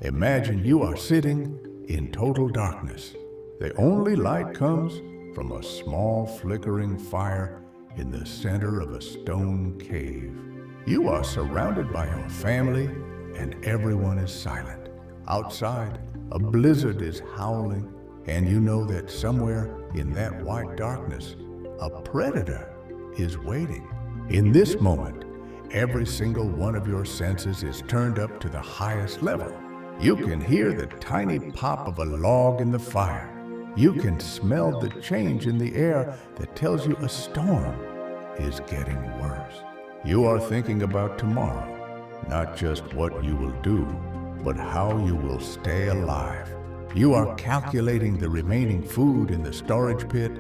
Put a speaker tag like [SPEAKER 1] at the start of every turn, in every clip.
[SPEAKER 1] Imagine you are sitting in total darkness. The only light comes from a small flickering fire in the center of a stone cave. You are surrounded by your family and everyone is silent. Outside, a blizzard is howling, and you know that somewhere in that white darkness, a predator is waiting. In this moment, every single one of your senses is turned up to the highest level. You can hear the tiny pop of a log in the fire. You can smell the change in the air that tells you a storm is getting worse. You are thinking about tomorrow, not just what you will do, but how you will stay alive. You are calculating the remaining food in the storage pit,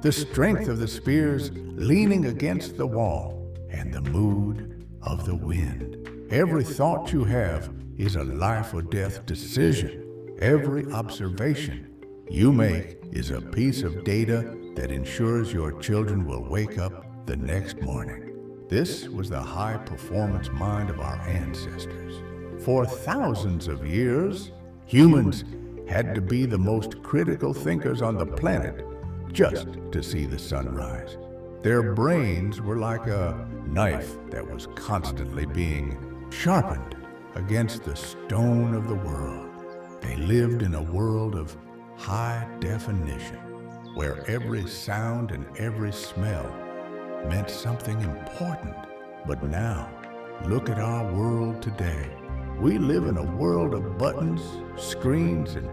[SPEAKER 1] the strength of the spears leaning against the wall, and the mood of the wind. Every thought you have is a life or death decision. Every observation you make is a piece of data that ensures your children will wake up the next morning. This was the high-performance mind of our ancestors. For thousands of years, humans had to be the most critical thinkers on the planet just to see the sunrise. Their brains were like a knife that was constantly being sharpened against the stone of the world. They lived in a world of high definition, where every sound and every smell meant something important. But now, look at our world today. We live in a world of buttons, screens, and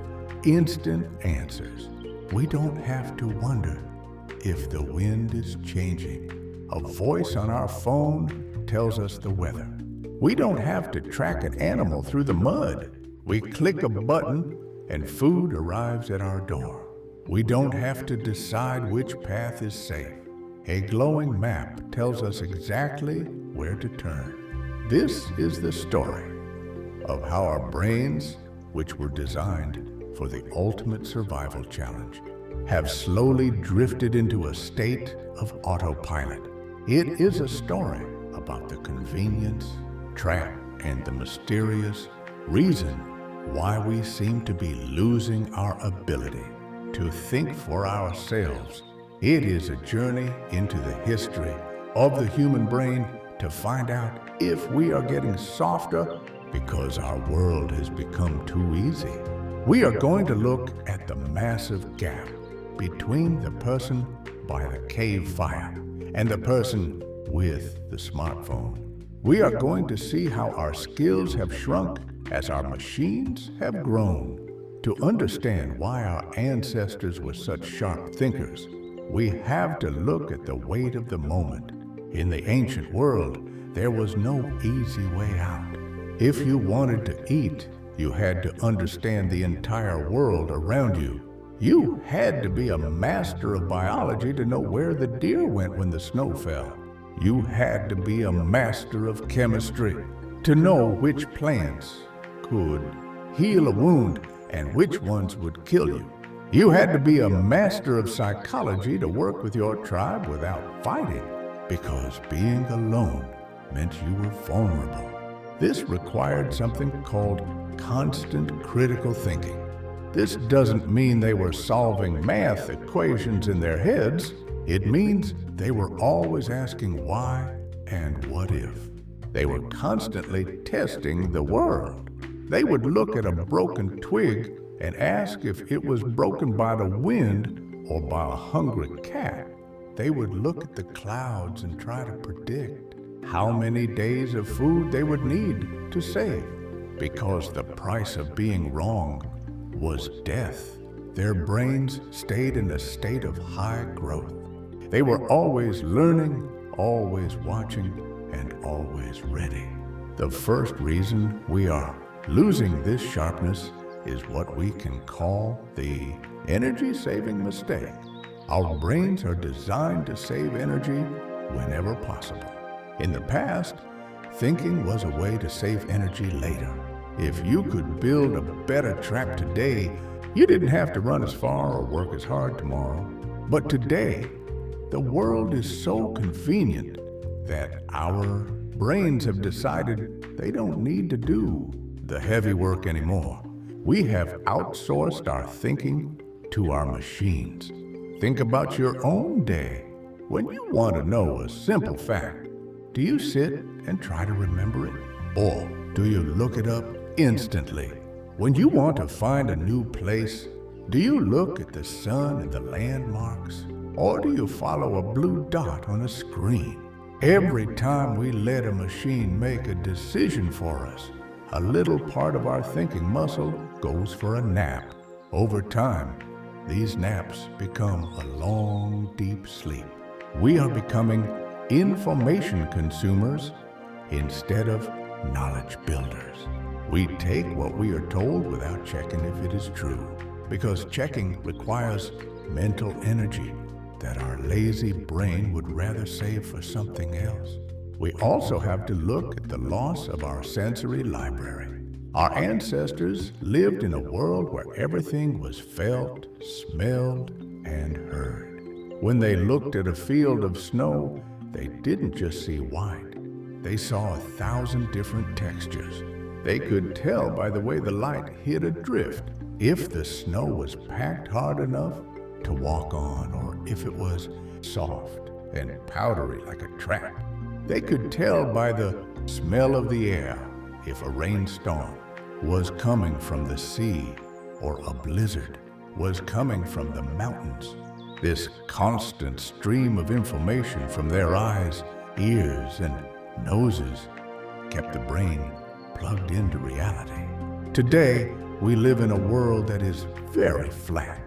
[SPEAKER 1] instant answers. We don't have to wonder if the wind is changing. A voice on our phone tells us the weather. We don't have to track an animal through the mud. We click a button and food arrives at our door. We don't have to decide which path is safe. A glowing map tells us exactly where to turn. This is the story of how our brains, which were designed for the ultimate survival challenge, have slowly drifted into a state of autopilot. It is a story about the convenience, trap, and the mysterious reason why we seem to be losing our ability to think for ourselves. It is a journey into the history of the human brain to find out if we are getting softer because our world has become too easy. We are going to look at the massive gap between the person by the cave fire and the person with the smartphone. We are going to see how our skills have shrunk as our machines have grown. To understand why our ancestors were such sharp thinkers, we have to look at the weight of the moment. In the ancient world, there was no easy way out. If you wanted to eat, you had to understand the entire world around you. You had to be a master of biology to know where the deer went when the snow fell. You had to be a master of chemistry to know which plants could heal a wound and which ones would kill you. You had to be a master of psychology to work with your tribe without fighting, because being alone meant you were vulnerable. This required something called constant critical thinking. This doesn't mean they were solving math equations in their heads. It means they were always asking why and what if. They were constantly testing the world. They would look at a broken twig and ask if it was broken by the wind or by a hungry cat. They would look at the clouds and try to predict how many days of food they would need to save, because the price of being wrong was death. Their brains stayed in a state of high growth. They were always learning, always watching, and always ready. The first reason we are losing this sharpness is what we can call the energy-saving mistake. Our brains are designed to save energy whenever possible. In the past, thinking was a way to save energy later. If you could build a better trap today, you didn't have to run as far or work as hard tomorrow. But today, the world is so convenient that our brains have decided they don't need to do the heavy work anymore. We have outsourced our thinking to our machines. Think about your own day. When you want to know a simple fact, do you sit and try to remember it? Or do you look it up instantly? When you want to find a new place, do you look at the sun and the landmarks? Or do you follow a blue dot on a screen? Every time we let a machine make a decision for us, a little part of our thinking muscle goes for a nap. Over time, these naps become a long, deep sleep. We are becoming information consumers instead of knowledge builders. We take what we are told without checking if it is true, because checking requires mental energy that our lazy brain would rather save for something else. We also have to look at the loss of our sensory library. Our ancestors lived in a world where everything was felt, smelled, and heard. When they looked at a field of snow, they didn't just see white. They saw 1,000 different textures. They could tell by the way the light hit a drift if the snow was packed hard enough to walk on, or if it was soft and powdery like a trap. They could tell by the smell of the air if a rainstorm was coming from the sea or a blizzard was coming from the mountains. This constant stream of information from their eyes, ears, and noses kept the brain plugged into reality. Today, we live in a world that is very flat.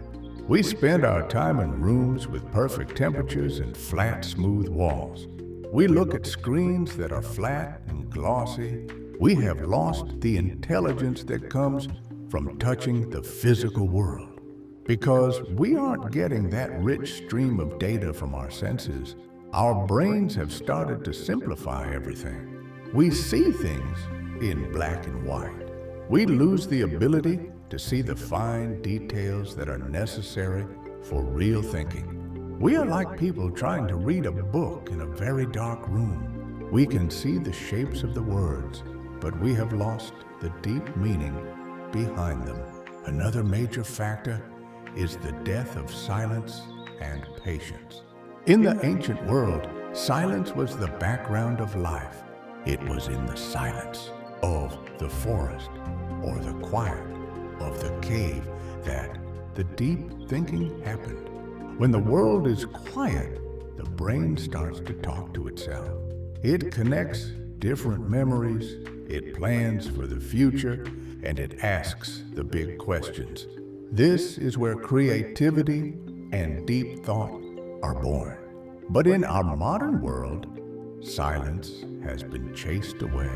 [SPEAKER 1] We spend our time in rooms with perfect temperatures and flat, smooth walls. We look at screens that are flat and glossy. We have lost the intelligence that comes from touching the physical world. Because we aren't getting that rich stream of data from our senses, our brains have started to simplify everything. We see things in black and white. We lose the ability to see the fine details that are necessary for real thinking. We are like people trying to read a book in a very dark room. We can see the shapes of the words, but we have lost the deep meaning behind them. Another major factor is the death of silence and patience. In the ancient world, silence was the background of life. It was in the silence of the forest or the quiet of the cave that the deep thinking happened. When the world is quiet, the brain starts to talk to itself. It connects different memories, it plans for the future, and it asks the big questions. This is where creativity and deep thought are born. But in our modern world, silence has been chased away.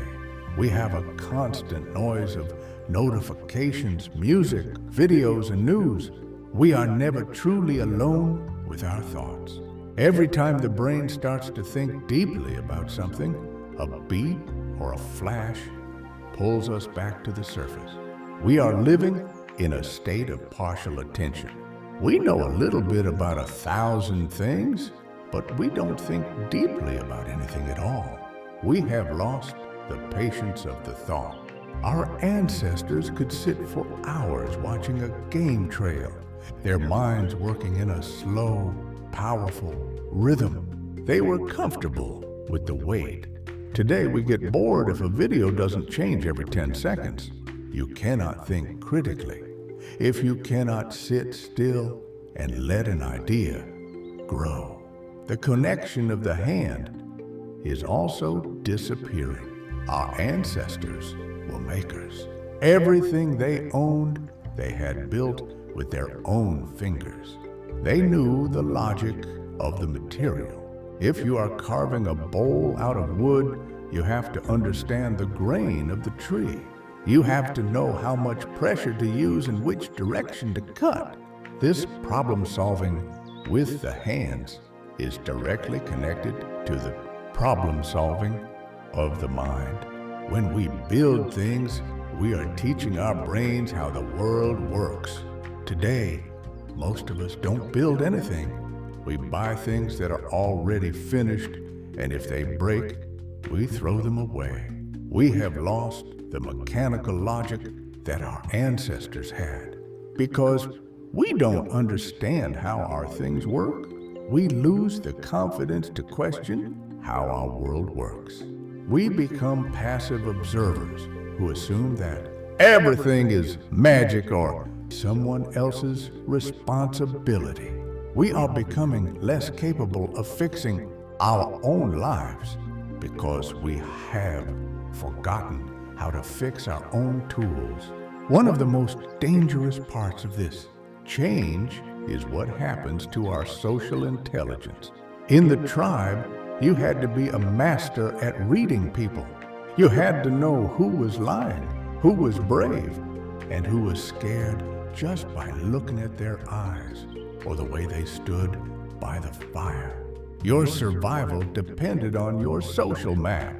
[SPEAKER 1] We have a constant noise of notifications, music, videos, and news. We are never truly alone with our thoughts. Every time the brain starts to think deeply about something, a beat or a flash pulls us back to the surface. We are living in a state of partial attention. We know a little bit about 1,000 things, but we don't think deeply about anything at all. We have lost the patience of the thought. Our ancestors could sit for hours watching a game trail, their minds working in a slow, powerful rhythm. They were comfortable with the wait. Today we get bored if a video doesn't change every 10 seconds. You cannot think critically if you cannot sit still and let an idea grow. The connection of the hand is also disappearing. Our ancestors were makers. Everything they owned, they had built with their own fingers. They knew the logic of the material. If you are carving a bowl out of wood, you have to understand the grain of the tree. You have to know how much pressure to use and which direction to cut. This problem solving with the hands is directly connected to the problem solving of the mind. When we build things, we are teaching our brains how the world works. Today, most of us don't build anything. We buy things that are already finished, and if they break, we throw them away. We have lost the mechanical logic that our ancestors had. Because we don't understand how our things work, we lose the confidence to question how our world works. We become passive observers who assume that everything is magic or someone else's responsibility. We are becoming less capable of fixing our own lives because we have forgotten how to fix our own tools. One of the most dangerous parts of this change is what happens to our social intelligence. In the tribe, you had to be a master at reading people. You had to know who was lying, who was brave, and who was scared just by looking at their eyes or the way they stood by the fire. Your survival depended on your social map.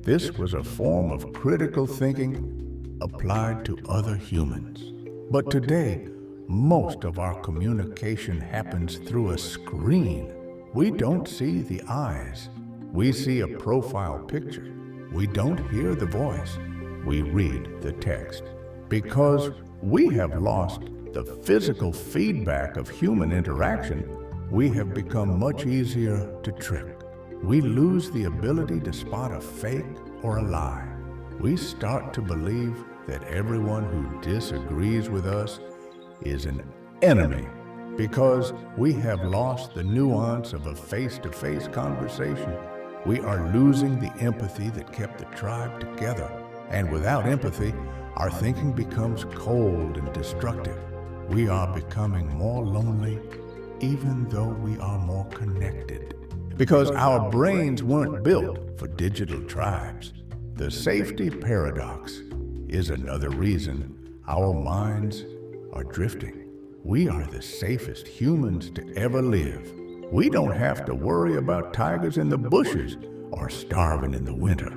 [SPEAKER 1] This was a form of critical thinking applied to other humans. But today, most of our communication happens through a screen. We don't see the eyes. We see a profile picture. We don't hear the voice. We read the text. Because we have lost the physical feedback of human interaction, we have become much easier to trick. We lose the ability to spot a fake or a lie. We start to believe that everyone who disagrees with us is an enemy because we have lost the nuance of a face-to-face conversation. We are losing the empathy that kept the tribe together. And without empathy, our thinking becomes cold and destructive. We are becoming more lonely even though we are more connected. Because our brains weren't built for digital tribes. The safety paradox is another reason our minds are drifting. We are the safest humans to ever live. We don't have to worry about tigers in the bushes or starving in the winter.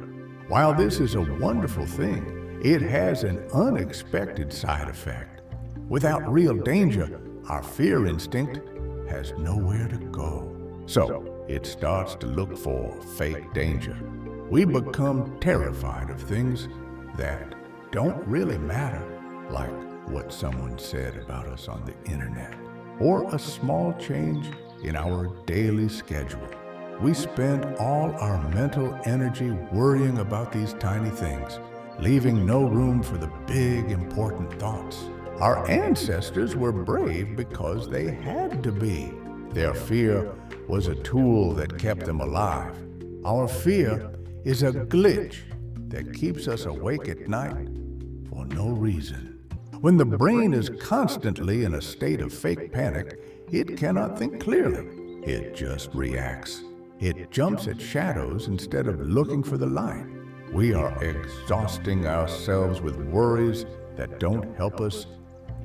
[SPEAKER 1] While this is a wonderful thing, it has an unexpected side effect. Without real danger, our fear instinct has nowhere to go. So it starts to look for fake danger. We become terrified of things that don't really matter, like what someone said about us on the internet, or a small change in our daily schedule. We spend all our mental energy worrying about these tiny things, leaving no room for the big, important thoughts. Our ancestors were brave because they had to be. Their fear was a tool that kept them alive. Our fear is a glitch that keeps us awake at night for no reason. When the brain is constantly in a state of fake panic, it cannot think clearly. It just reacts. It jumps at shadows instead of looking for the light. We are exhausting ourselves with worries that don't help us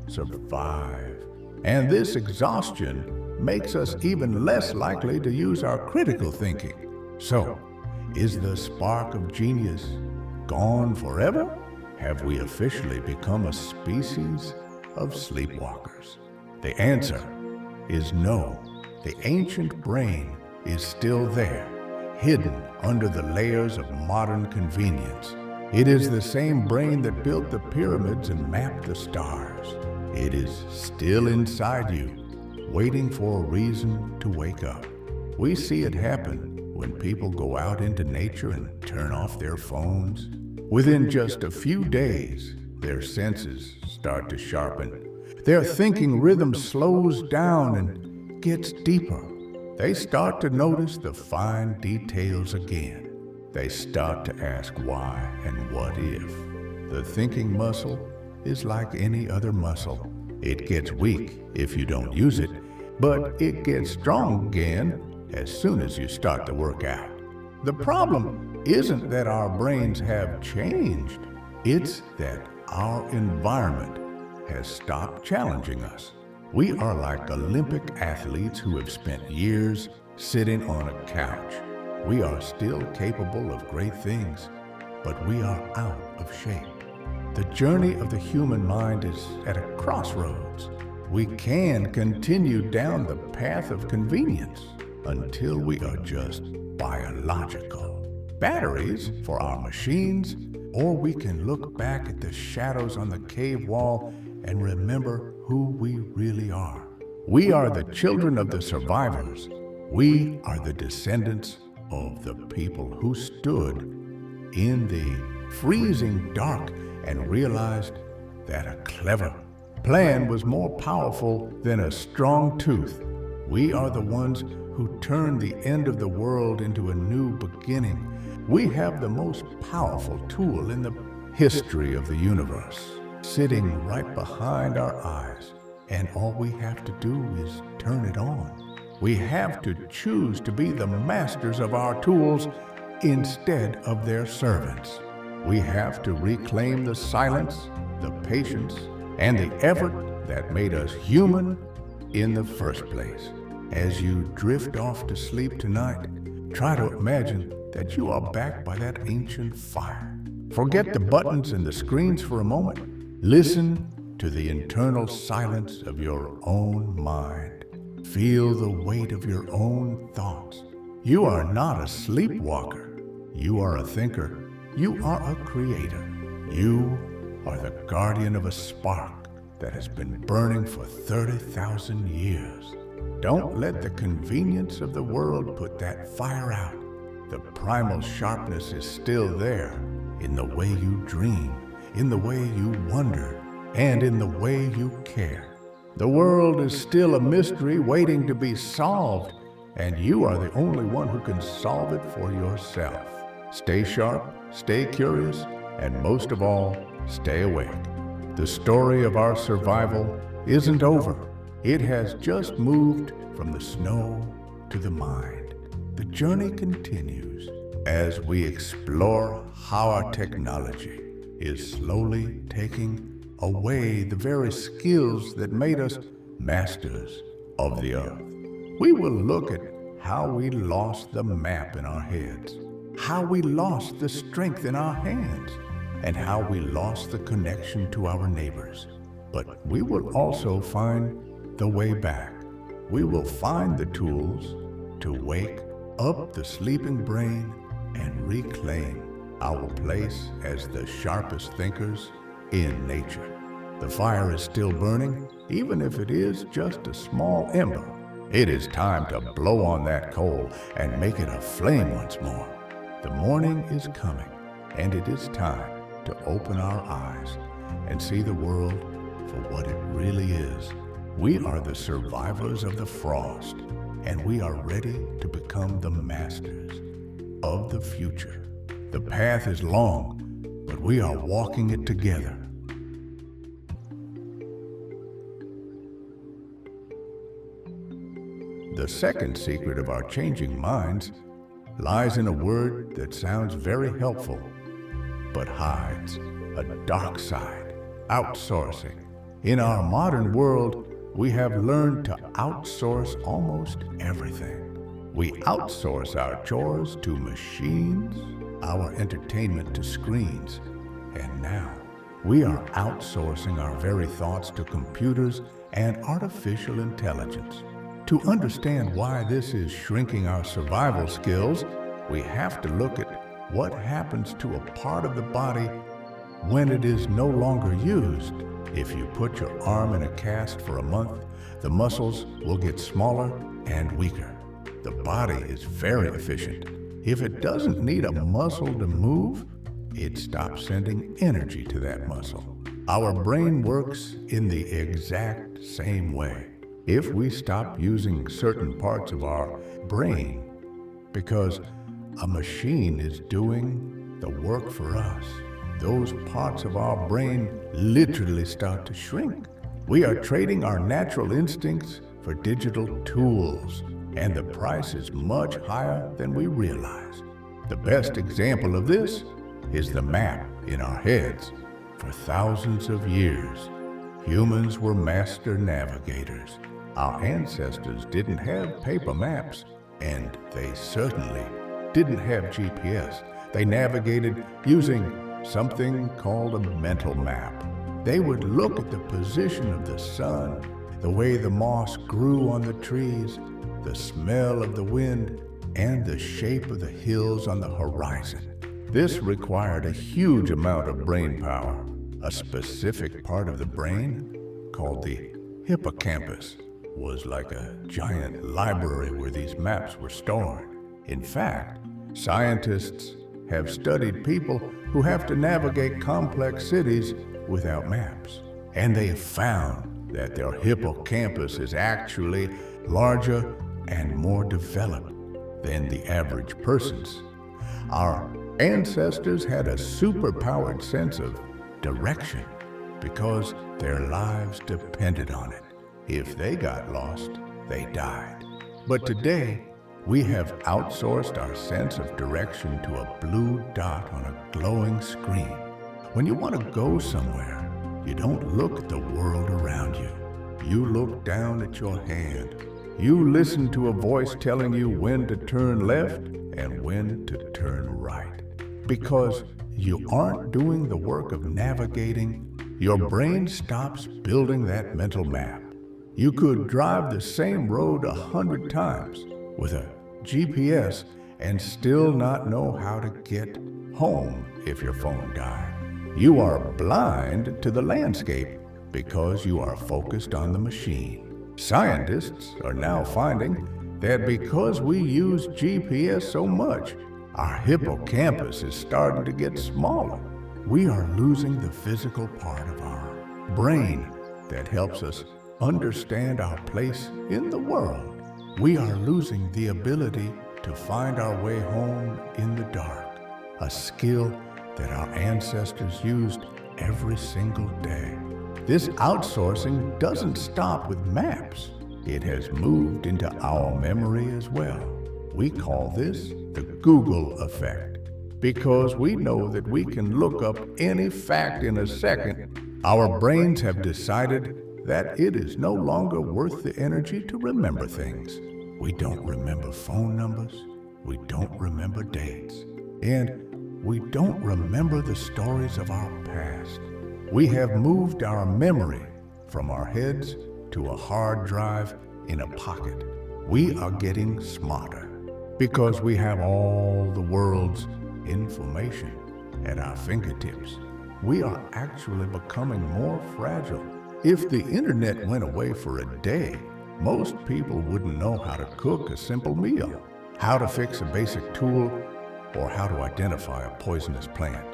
[SPEAKER 1] survive. And this exhaustion makes us even less likely to use our critical thinking. So, is the spark of genius gone forever? Have we officially become a species of sleepwalkers? The answer is no. The ancient brain is still there, hidden under the layers of modern convenience. It is the same brain that built the pyramids and mapped the stars. It is still inside you, waiting for a reason to wake up. We see it happen when people go out into nature and turn off their phones. Within just a few days, their senses start to sharpen. Their thinking rhythm slows down and gets deeper. They start to notice the fine details again. They start to ask why and what if. The thinking muscle is like any other muscle. It gets weak if you don't use it, but it gets strong again as soon as you start to work out. The problem isn't that our brains have changed. It's that our environment has stopped challenging us. We are like Olympic athletes who have spent years sitting on a couch. We are still capable of great things, but we are out of shape. The journey of the human mind is at a crossroads. We can continue down the path of convenience until we are just biological. Batteries for our machines or we can look back at the shadows on the cave wall and remember who we really are. We are the children of the survivors. We are the descendants of the people who stood in the freezing dark and realized that a clever plan was more powerful than a strong tooth. We are the ones who turned the end of the world into a new beginning. We have the most powerful tool in the history of the universe, sitting right behind our eyes, and all we have to do is turn it on. We have to choose to be the masters of our tools instead of their servants. We have to reclaim the silence, the patience, and the effort that made us human in the first place. As you drift off to sleep tonight, try to imagine that you are back by that ancient fire. Forget the buttons and the screens for a moment. Listen to the internal silence of your own mind. Feel the weight of your own thoughts. You are not a sleepwalker. You are a thinker. You are a creator. You are the guardian of a spark that has been burning for 30,000 years. Don't let the convenience of the world put that fire out. The primal sharpness is still there, in the way you dream, in the way you wonder, and in the way you care. The world is still a mystery waiting to be solved, and you are the only one who can solve it for yourself. Stay sharp, stay curious, and most of all, stay awake. The story of our survival isn't over. It has just moved from the snow to the mind. The journey continues as we explore how our technology is slowly taking away the very skills that made us masters of the earth. We will look at how we lost the map in our heads, how we lost the strength in our hands, and how we lost the connection to our neighbors. But we will also find the way back. We will find the tools to wake up the sleeping brain and reclaim our place as the sharpest thinkers in nature. The fire is still burning, even if it is just a small ember. It is time to blow on that coal and make it a flame once more. The morning is coming, and it is time to open our eyes and see the world for what it really is. We are the survivors of the frost, and we are ready to become the masters of the future. The path is long, but we are walking it together. The second secret of our changing minds lies in a word that sounds very helpful, but hides a dark side: outsourcing. In our modern world, we have learned to outsource almost everything. We outsource our chores to machines, our entertainment to screens, and now we are outsourcing our very thoughts to computers and artificial intelligence. To understand why this is shrinking our survival skills, we have to look at what happens to a part of the body when it is no longer used. If you put your arm in a cast for a month, the muscles will get smaller and weaker. The body is very efficient. If it doesn't need a muscle to move, it stops sending energy to that muscle. Our brain works in the exact same way. If we stop using certain parts of our brain because a machine is doing the work for us, those parts of our brain literally start to shrink. We are trading our natural instincts for digital tools, and the price is much higher than we realize. The best example of this is the map in our heads. For thousands of years, humans were master navigators. Our ancestors didn't have paper maps, and they certainly didn't have GPS. They navigated using something called a mental map. They would look at the position of the sun, the way the moss grew on the trees, the smell of the wind, and the shape of the hills on the horizon. This required a huge amount of brain power. A specific part of the brain, called the hippocampus, was like a giant library where these maps were stored. In fact, scientists have studied people who have to navigate complex cities without maps, and they have found that their hippocampus is actually larger and more developed than the average person's. Our ancestors had a superpowered sense of direction because their lives depended on it. If they got lost, they died. But today, we have outsourced our sense of direction to a blue dot on a glowing screen. When you want to go somewhere, you don't look at the world around you. You look down at your hand. You listen to a voice telling you when to turn left and when to turn right. Because you aren't doing the work of navigating, your brain stops building that mental map. You could drive the same road 100 times with a GPS and still not know how to get home if your phone died. You are blind to the landscape because you are focused on the machine. Scientists are now finding that because we use GPS so much, our hippocampus is starting to get smaller. We are losing the physical part of our brain that helps us understand our place in the world. We are losing the ability to find our way home in the dark, a skill that our ancestors used every single day. This outsourcing doesn't stop with maps. It has moved into our memory as well. We call this the Google effect. Because we know that we can look up any fact in a second, our brains have decided that it is no longer worth the energy to remember things. We don't remember phone numbers, we don't remember dates, and we don't remember the stories of our past. We have moved our memory from our heads to a hard drive in a pocket. We are getting smarter because we have all the world's information at our fingertips. We are actually becoming more fragile. If the internet went away for a day, most people wouldn't know how to cook a simple meal, how to fix a basic tool, or how to identify a poisonous plant.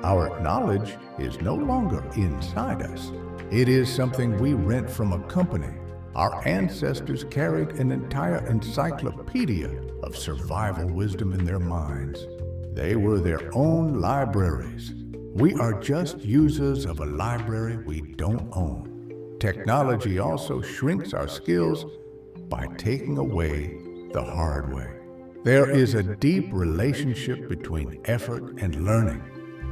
[SPEAKER 1] Our knowledge is no longer inside us. It is something we rent from a company. Our ancestors carried an entire encyclopedia of survival wisdom in their minds. They were their own libraries. We are just users of a library we don't own. Technology also shrinks our skills by taking away the hard way. There is a deep relationship between effort and learning.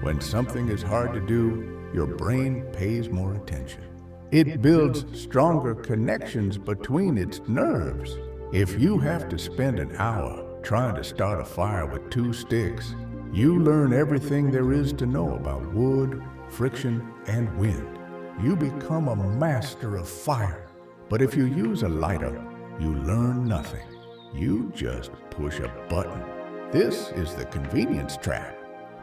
[SPEAKER 1] When something is hard to do, your brain pays more attention. It builds stronger connections between its nerves. If you have to spend an hour trying to start a fire with 2 sticks, you learn everything there is to know about wood, friction, and wind. You become a master of fire. But if you use a lighter, you learn nothing. You just push a button. This is the convenience trap.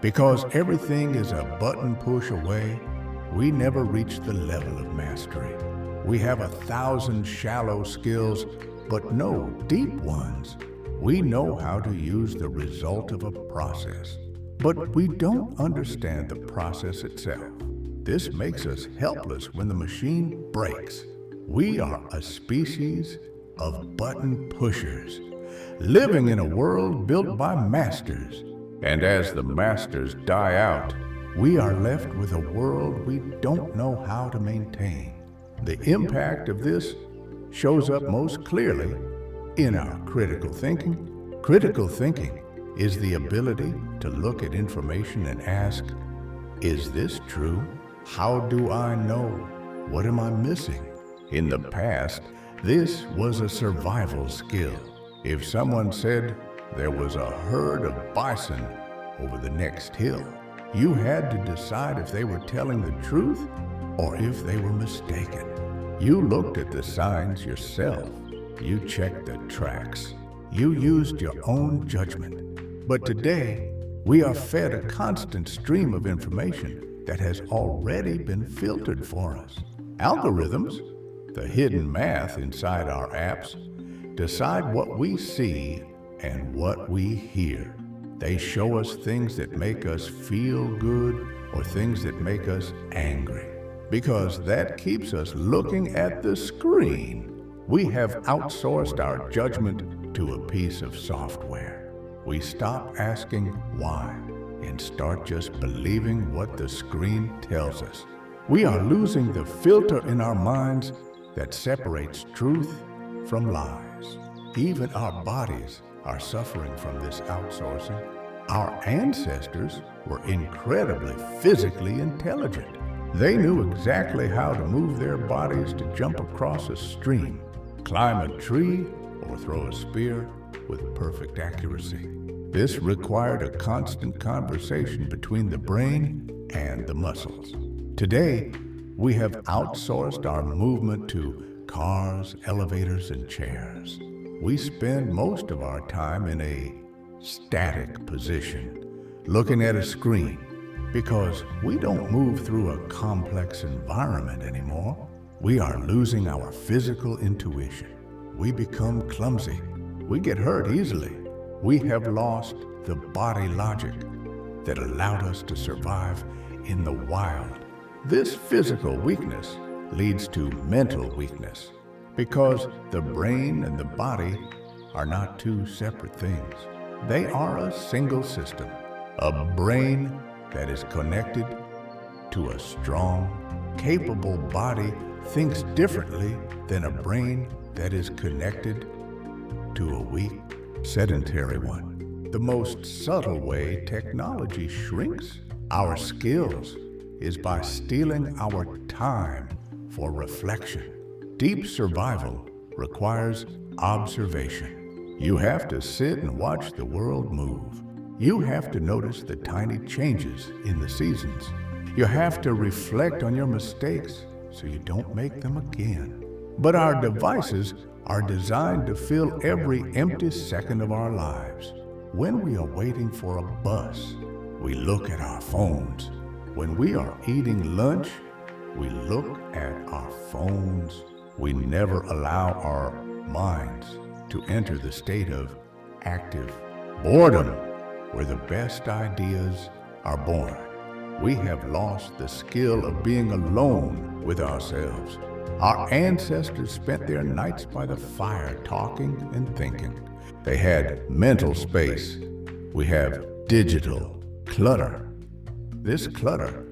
[SPEAKER 1] Because everything is a button push away, we never reach the level of mastery. We have 1,000 shallow skills, but no deep ones. We know how to use the result of a process, but we don't understand the process itself. This makes us helpless when the machine breaks. We are a species of button pushers, living in a world built by masters. And as the masters die out, we are left with a world we don't know how to maintain. The impact of this shows up most clearly in our critical thinking. Critical thinking is the ability to look at information and ask, is this true? How do I know? What am I missing? In the past, this was a survival skill. If someone said there was a herd of bison over the next hill, you had to decide if they were telling the truth or if they were mistaken. You looked at the signs yourself. You checked the tracks. You used your own judgment. But today, We are fed a constant stream of information that has already been filtered for us. Algorithms, the hidden math inside our apps, decide what we see and what we hear. They show us things that make us feel good or things that make us angry, because that keeps us looking at the screen. We have outsourced our judgment to a piece of software. We stop asking why and start just believing what the screen tells us. We are losing the filter in our minds that separates truth from lies. Even our bodies are suffering from this outsourcing. Our ancestors were incredibly physically intelligent. They knew exactly how to move their bodies to jump across a stream, climb a tree, or throw a spear with perfect accuracy. This required a constant conversation between the brain and the muscles. Today, we have outsourced our movement to cars, elevators, and chairs. We spend most of our time in a static position, looking at a screen, because we don't move through a complex environment anymore. We are losing our physical intuition. We become clumsy. We get hurt easily. We have lost the body logic that allowed us to survive in the wild. This physical weakness leads to mental weakness, because the brain and the body are not two separate things. They are a single system. A brain that is connected to a strong, capable body thinks differently than a brain that is connected to a weak, sedentary one. The most subtle way technology shrinks our skills is by stealing our time for reflection. Deep survival requires observation. You have to sit and watch the world move. You have to notice the tiny changes in the seasons. You have to reflect on your mistakes so you don't make them again. But our devices are designed to fill every empty second of our lives. When we are waiting for a bus, we look at our phones. When we are eating lunch, we look at our phones. We never allow our minds to enter the state of active boredom, where the best ideas are born. We have lost the skill of being alone with ourselves. Our ancestors spent their nights by the fire talking and thinking. They had mental space. We have digital clutter. This clutter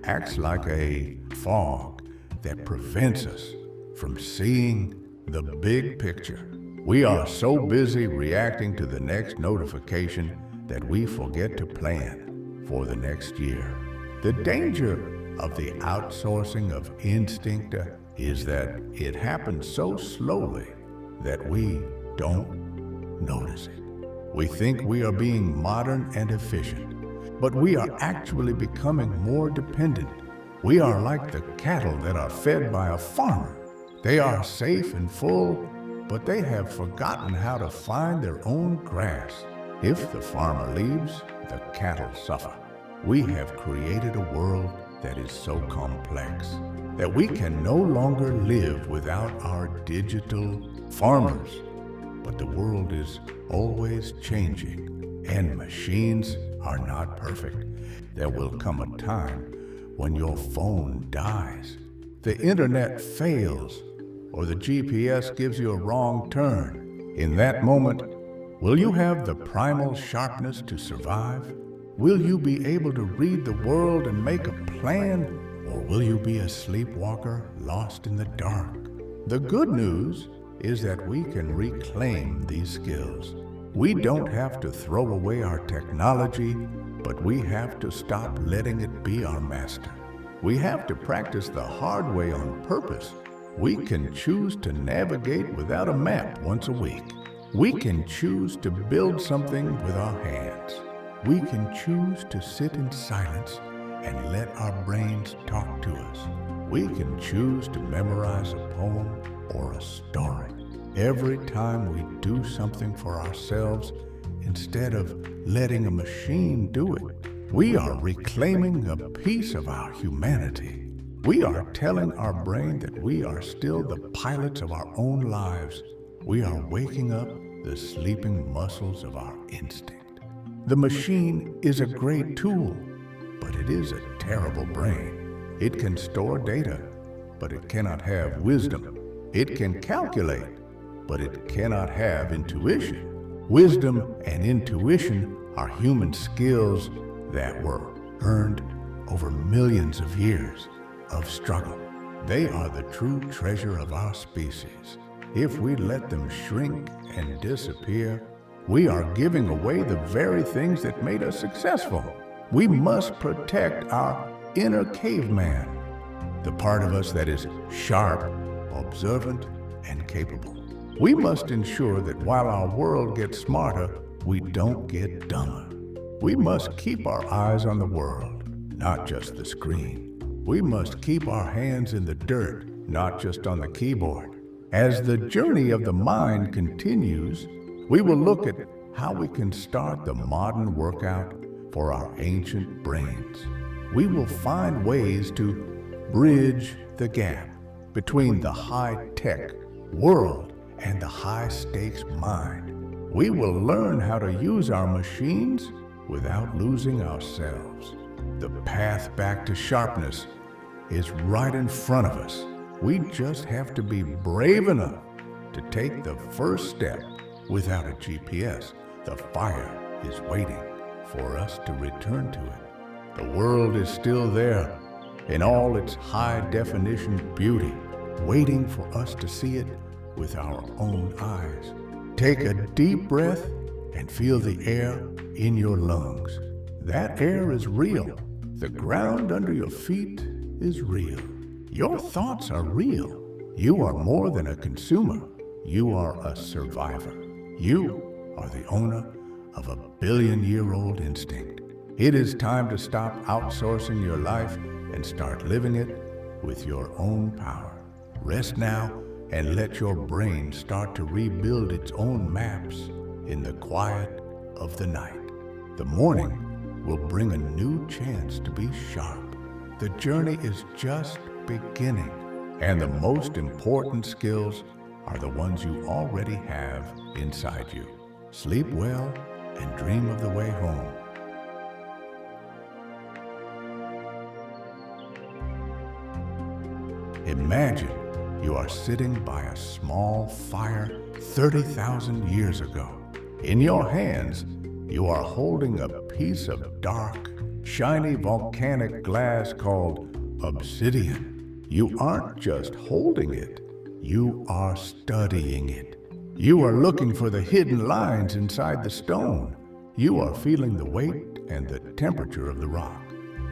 [SPEAKER 1] acts like a fog that prevents us from seeing the big picture. We are so busy reacting to the next notification that we forget to plan for the next year. The danger of the outsourcing of instinct is that it happens so slowly that we don't notice it. We think we are being modern and efficient, but we are actually becoming more dependent. We are like the cattle that are fed by a farmer. They are safe and full, but they have forgotten how to find their own grass. If the farmer leaves, the cattle suffer. We have created a world that is so complex that we can no longer live without our digital farmers. But the world is always changing, and machines are not perfect. There will come a time when your phone dies, the internet fails, or the GPS gives you a wrong turn. In that moment, will you have the primal sharpness to survive? Will you be able to read the world and make a plan? Or will you be a sleepwalker lost in the dark? The good news is that we can reclaim these skills. We don't have to throw away our technology, but we have to stop letting it be our master. We have to practice the hard way on purpose. We can choose to navigate without a map once a week. We can choose to build something with our hands. We can choose to sit in silence and let our brains talk to us. We can choose to memorize a poem or a story. Every time we do something for ourselves, instead of letting a machine do it. We are reclaiming a piece of our humanity. We are telling our brain that we are still the pilots of our own lives. We are waking up the sleeping muscles of our instinct. The machine is a great tool, but it is a terrible brain. It can store data, but it cannot have wisdom. It can calculate, but it cannot have intuition. Wisdom and intuition are human skills that were earned over millions of years of struggle. They are the true treasure of our species. If we let them shrink and disappear, we are giving away the very things that made us successful. We must protect our inner caveman, the part of us that is sharp, observant, and capable. We must ensure that while our world gets smarter, we don't get dumber. We must keep our eyes on the world, not just the screen. We must keep our hands in the dirt, not just on the keyboard. As the journey of the mind continues, we will look at how we can start the modern workout for our ancient brains. We will find ways to bridge the gap between the high-tech world and the high-stakes mind. We will learn how to use our machines without losing ourselves. The path back to sharpness is right in front of us. We just have to be brave enough to take the first step. Without a GPS, the fire is waiting for us to return to it. The world is still there in all its high-definition beauty, waiting for us to see it with our own eyes. Take a deep breath and feel the air in your lungs. That air is real. The ground under your feet is real. Your thoughts are real. You are more than a consumer. You are a survivor. You are the owner of a billion-year-old instinct. It is time to stop outsourcing your life and start living it with your own power. Rest now and let your brain start to rebuild its own maps in the quiet of the night. The morning will bring a new chance to be sharp. The journey is just beginning, and the most important skills are the ones you already have inside you. Sleep well and dream of the way home. Imagine you are sitting by a small fire 30,000 years ago. In your hands, you are holding a piece of dark, shiny volcanic glass called obsidian. You aren't just holding it, you are studying it. You are looking for the hidden lines inside the stone. You are feeling the weight and the temperature of the rock.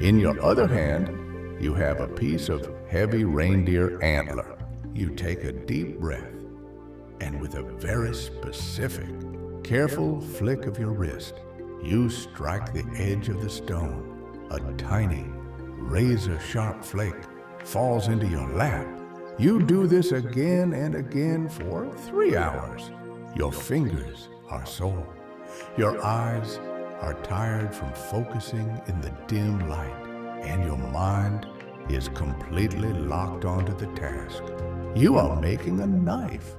[SPEAKER 1] In your other hand, you have a piece of heavy reindeer antler. You take a deep breath, and with a very specific, careful flick of your wrist, you strike the edge of the stone. A tiny, razor-sharp flake falls into your lap. You do this again and again for 3 hours. Your fingers are sore. Your eyes are tired from focusing in the dim light, and your mind is completely locked onto the task. You are making a knife,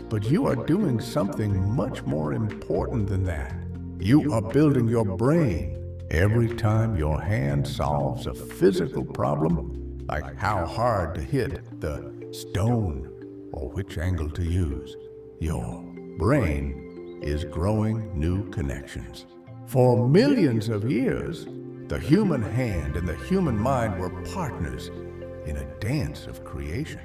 [SPEAKER 1] but you are doing something much more important than that. You are building your brain. Every time your hand solves a physical problem, like how hard to hit the stone or which angle to use, your brain is growing new connections. For millions of years, the human hand and the human mind were partners in a dance of creation.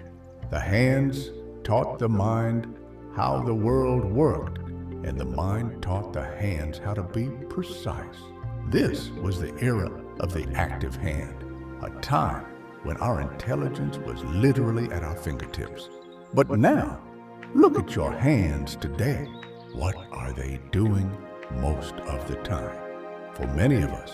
[SPEAKER 1] The hands taught the mind how the world worked, and the mind taught the hands how to be precise. This was the era of the active hand, a time when our intelligence was literally at our fingertips. But now, look at your hands today. What are they doing most of the time? For many of us,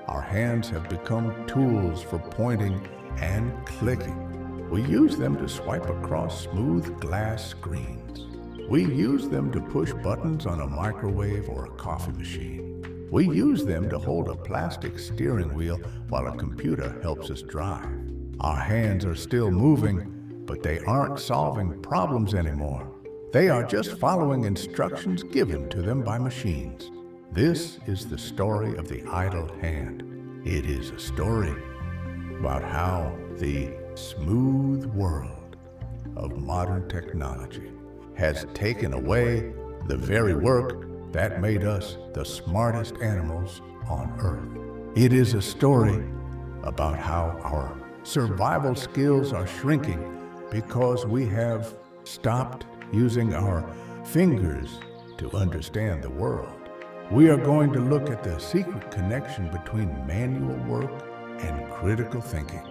[SPEAKER 1] our hands have become tools for pointing and clicking. We use them to swipe across smooth glass screens. We use them to push buttons on a microwave or a coffee machine. We use them to hold a plastic steering wheel while a computer helps us drive. Our hands are still moving, but they aren't solving problems anymore. They are just following instructions given to them by machines. This is the story of the idle hand. It is a story about how the smooth world of modern technology has taken away the very work that made us the smartest animals on Earth. It is a story about how our survival skills are shrinking because we have stopped using our fingers to understand the world. We are going to look at the secret connection between manual work and critical thinking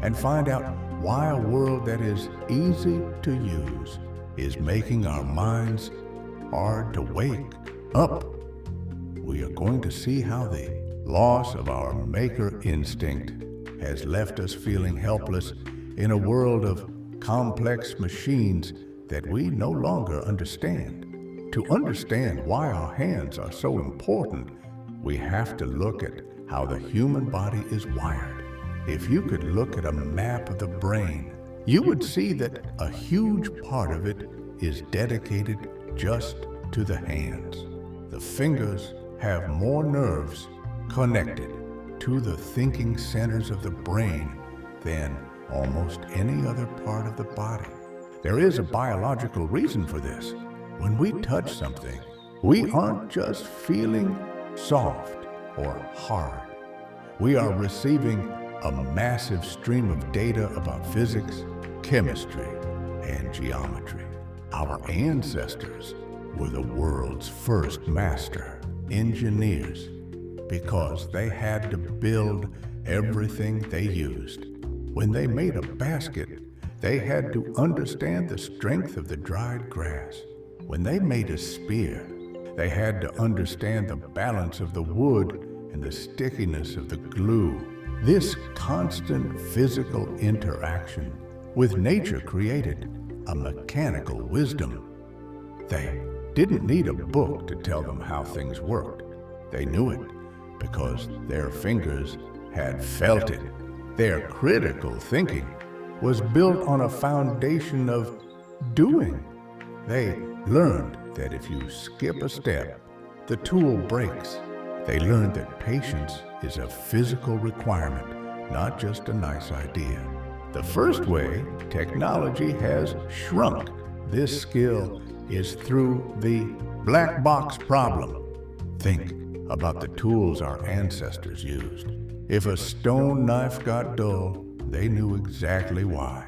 [SPEAKER 1] and find out why a world that is easy to use is making our minds hard to wake up. We are going to see how the loss of our maker instinct has left us feeling helpless in a world of complex machines that we no longer understand. To understand why our hands are so important, we have to look at how the human body is wired. If you could look at a map of the brain, you would see that a huge part of it is dedicated just to the hands. The fingers have more nerves connected to the thinking centers of the brain than almost any other part of the body. There is a biological reason for this. When we touch something, we aren't just feeling soft or hard. We are receiving a massive stream of data about physics, chemistry, and geometry. Our ancestors were the world's first master engineers because they had to build everything they used. When they made a basket, they had to understand the strength of the dried grass. When they made a spear, they had to understand the balance of the wood and the stickiness of the glue. This constant physical interaction with nature created a mechanical wisdom. They didn't need a book to tell them how things worked. They knew it because their fingers had felt it. Their critical thinking was built on a foundation of doing. They learned that if you skip a step, the tool breaks. They learned that patience is a physical requirement, not just a nice idea. The first way technology has shrunk this skill is through the black box problem. Think about the tools our ancestors used. If a stone knife got dull, they knew exactly why.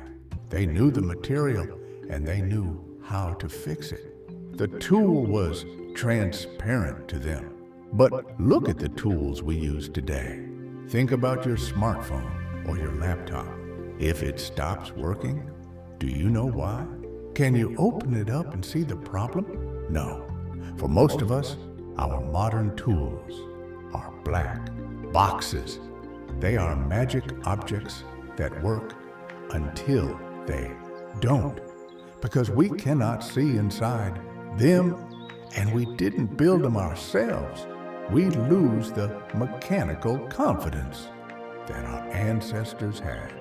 [SPEAKER 1] They knew the material and they knew how to fix it. The tool was transparent to them. But look at the tools we use today. Think about your smartphone or your laptop. If it stops working, do you know why? Can you open it up and see the problem? No. For most of us, our modern tools are black boxes. They are magic objects that work until they don't, because we cannot see inside them and we didn't build them ourselves. We lose the mechanical confidence that our ancestors had.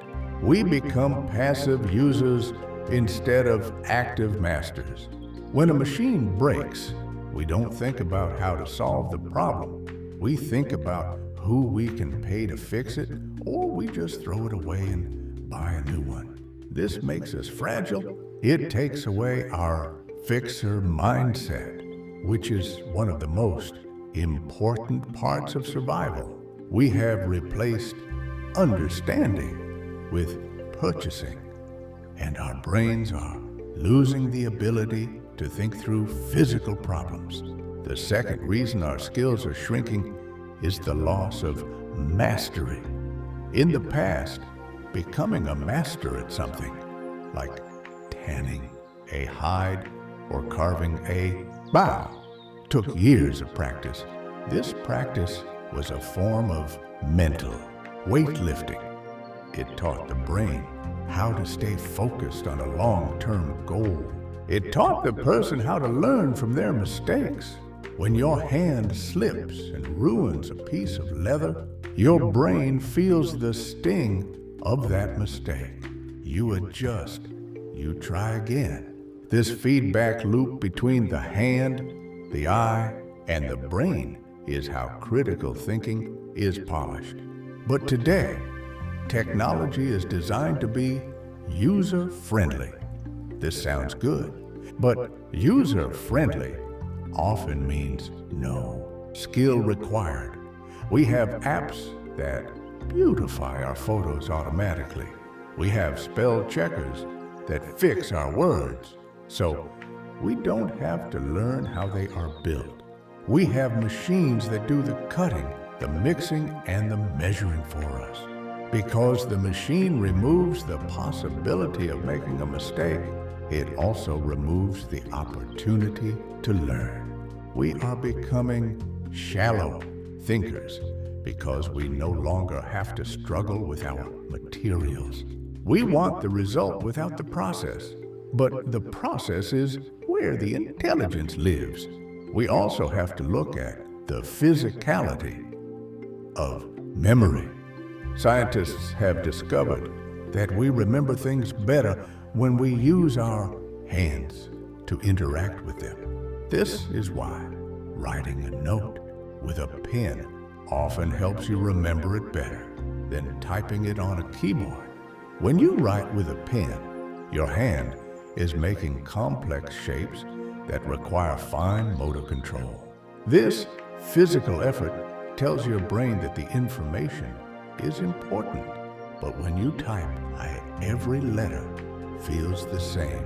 [SPEAKER 1] We become passive users instead of active masters. When a machine breaks, we don't think about how to solve the problem. We think about who we can pay to fix it, or we just throw it away and buy a new one. This makes us fragile. It takes away our fixer mindset, which is one of the most important parts of survival. We have replaced understanding with purchasing, and our brains are losing the ability to think through physical problems. The second reason our skills are shrinking is the loss of mastery. In the past, becoming a master at something, like tanning a hide or carving a bough, took years of practice. This practice was a form of mental weightlifting. It taught the brain how to stay focused on a long-term goal. It taught the person how to learn from their mistakes. When your hand slips and ruins a piece of leather, your brain feels the sting of that mistake. You adjust, you try again. This feedback loop between the hand, the eye, and the brain is how critical thinking is polished. But today, technology is designed to be user-friendly. This sounds good, but user-friendly often means no skill required. We have apps that beautify our photos automatically. We have spell checkers that fix our words, so we don't have to learn how they are built. We have machines that do the cutting, the mixing, and the measuring for us. Because the machine removes the possibility of making a mistake, it also removes the opportunity to learn. We are becoming shallow thinkers because we no longer have to struggle with our materials. We want the result without the process, but the process is where the intelligence lives. We also have to look at the physicality of memory. Scientists have discovered that we remember things better when we use our hands to interact with them. This is why writing a note with a pen often helps you remember it better than typing it on a keyboard. When you write with a pen, your hand is making complex shapes that require fine motor control. This physical effort tells your brain that the information is important, but when you type, every letter feels the same.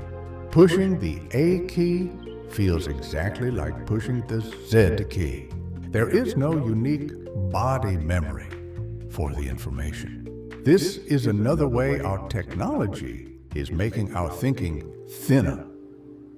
[SPEAKER 1] Pushing the A key feels exactly like pushing the Z key. There is no unique body memory for the information. This is another way our technology is making our thinking thinner.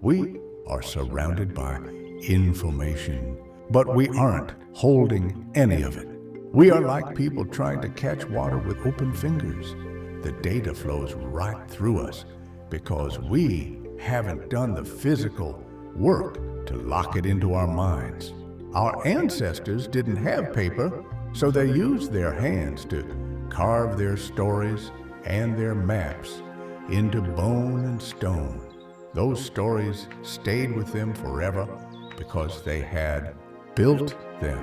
[SPEAKER 1] We are surrounded by information, but we aren't holding any of it. We are like people trying to catch water with open fingers. The data flows right through us because we haven't done the physical work to lock it into our minds. Our ancestors didn't have paper, so they used their hands to carve their stories and their maps into bone and stone. Those stories stayed with them forever because they had built them.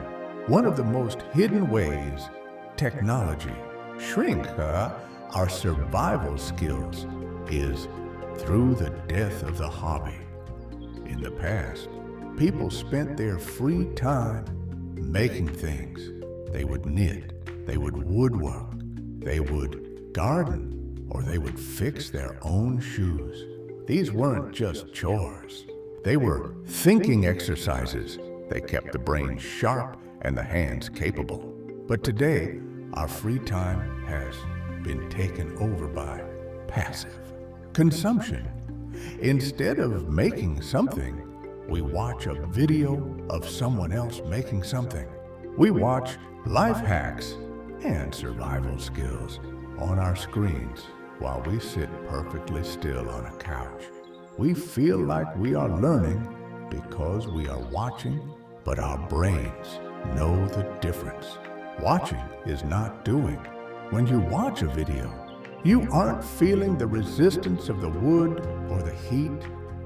[SPEAKER 1] One of the most hidden ways technology shrinks our survival skills is through the death of the hobby. In the past, people spent their free time making things. They would knit, they would woodwork, they would garden, or they would fix their own shoes. These weren't just chores. They were thinking exercises. They kept the brain sharp and the hands capable. But today, our free time has been taken over by passive consumption. Instead of making something, we watch a video of someone else making something. We watch life hacks and survival skills on our screens while we sit perfectly still on a couch. We feel like we are learning because we are watching, but our brains know the difference. Watching is not doing. When you watch a video, you aren't feeling the resistance of the wood or the heat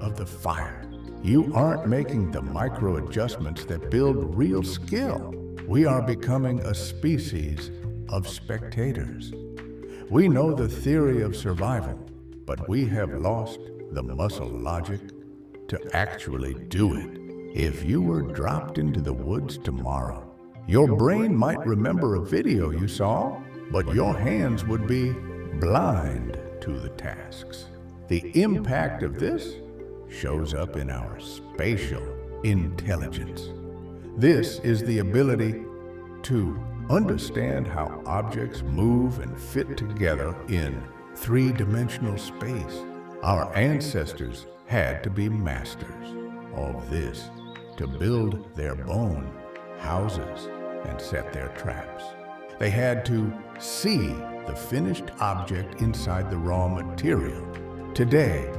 [SPEAKER 1] of the fire. You aren't making the micro adjustments that build real skill. We are becoming a species of spectators. We know the theory of survival, but we have lost the muscle logic to actually do it. If you were dropped into the woods tomorrow, your brain might remember a video you saw, but your hands would be blind to the tasks. The impact of this shows up in our spatial intelligence. This is the ability to understand how objects move and fit together in three-dimensional space. Our ancestors had to be masters of this to build their bone houses and set their traps. They had to see the finished object inside the raw material. Today,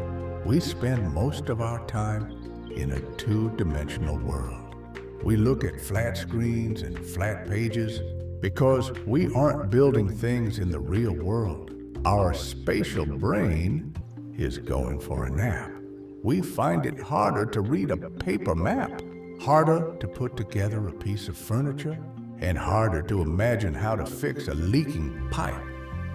[SPEAKER 1] we spend most of our time in a two-dimensional world. We look at flat screens and flat pages because we aren't building things in the real world. Our spatial brain is going for a nap. We find it harder to read a paper map, harder to put together a piece of furniture, and harder to imagine how to fix a leaking pipe.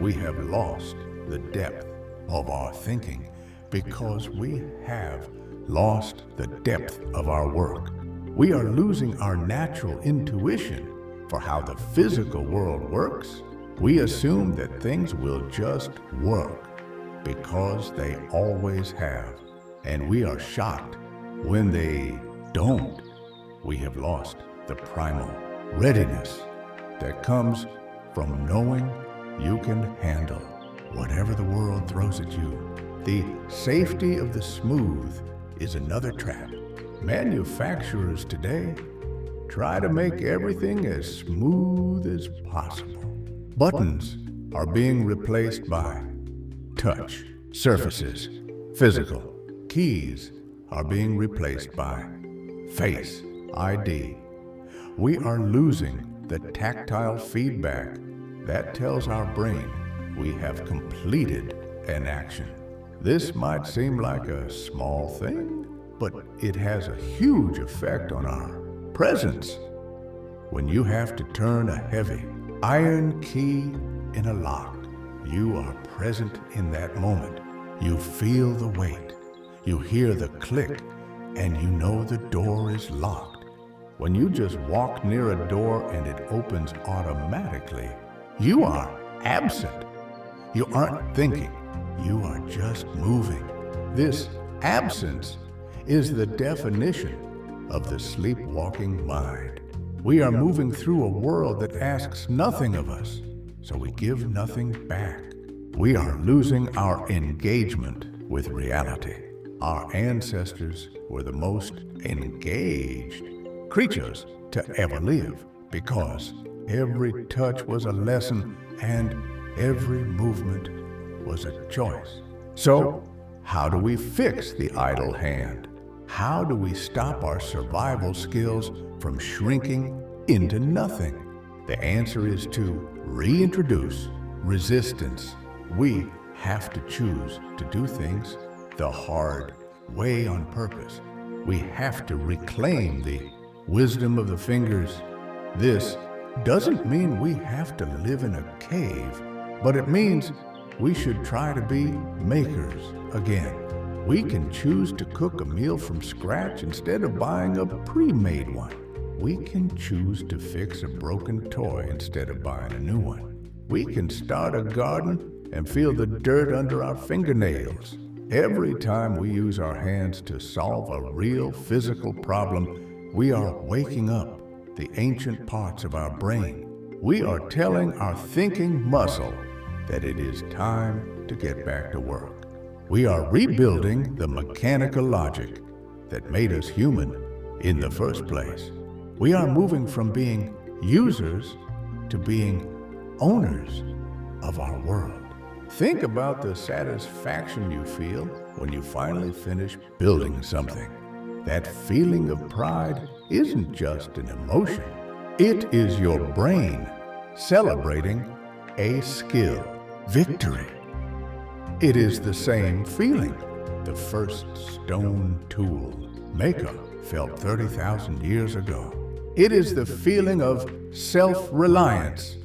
[SPEAKER 1] We have lost the depth of our thinking because we have lost the depth of our work. We are losing our natural intuition for how the physical world works. We assume that things will just work because they always have, and we are shocked when they don't. We have lost the primal readiness that comes from knowing you can handle whatever the world throws at you. The safety of the smooth is another trap. Manufacturers today try to make everything as smooth as possible. Buttons are being replaced by touch surfaces. Physical keys are being replaced by Face ID. We are losing the tactile feedback that tells our brain we have completed an action. This might seem like a small thing, but it has a huge effect on our presence. When you have to turn a heavy iron key in a lock, you are present in that moment. You feel the weight, you hear the click, and you know the door is locked. When you just walk near a door and it opens automatically, you are absent. You aren't thinking, you are just moving. This absence is the definition of the sleepwalking mind. We are moving through a world that asks nothing of us, so we give nothing back. We are losing our engagement with reality. Our ancestors were the most engaged creatures to ever live because every touch was a lesson and every movement was a choice. So, how do we fix the idle hand? How do we stop our survival skills from shrinking into nothing? The answer is to reintroduce resistance. We have to choose to do things the hard way on purpose. We have to reclaim the wisdom of the fingers. This doesn't mean we have to live in a cave, but it means we should try to be makers again. We can choose to cook a meal from scratch instead of buying a pre-made one. We can choose to fix a broken toy instead of buying a new one. We can start a garden and feel the dirt under our fingernails. Every time we use our hands to solve a real physical problem, we are waking up the ancient parts of our brain. We are telling our thinking muscle that it is time to get back to work. We are rebuilding the mechanical logic that made us human in the first place. We are moving from being users to being owners of our world. Think about the satisfaction you feel when you finally finish building something. That feeling of pride isn't just an emotion. It is your brain celebrating a skill victory. It is the same feeling the first stone tool maker felt 30,000 years ago. It is the feeling of self-reliance.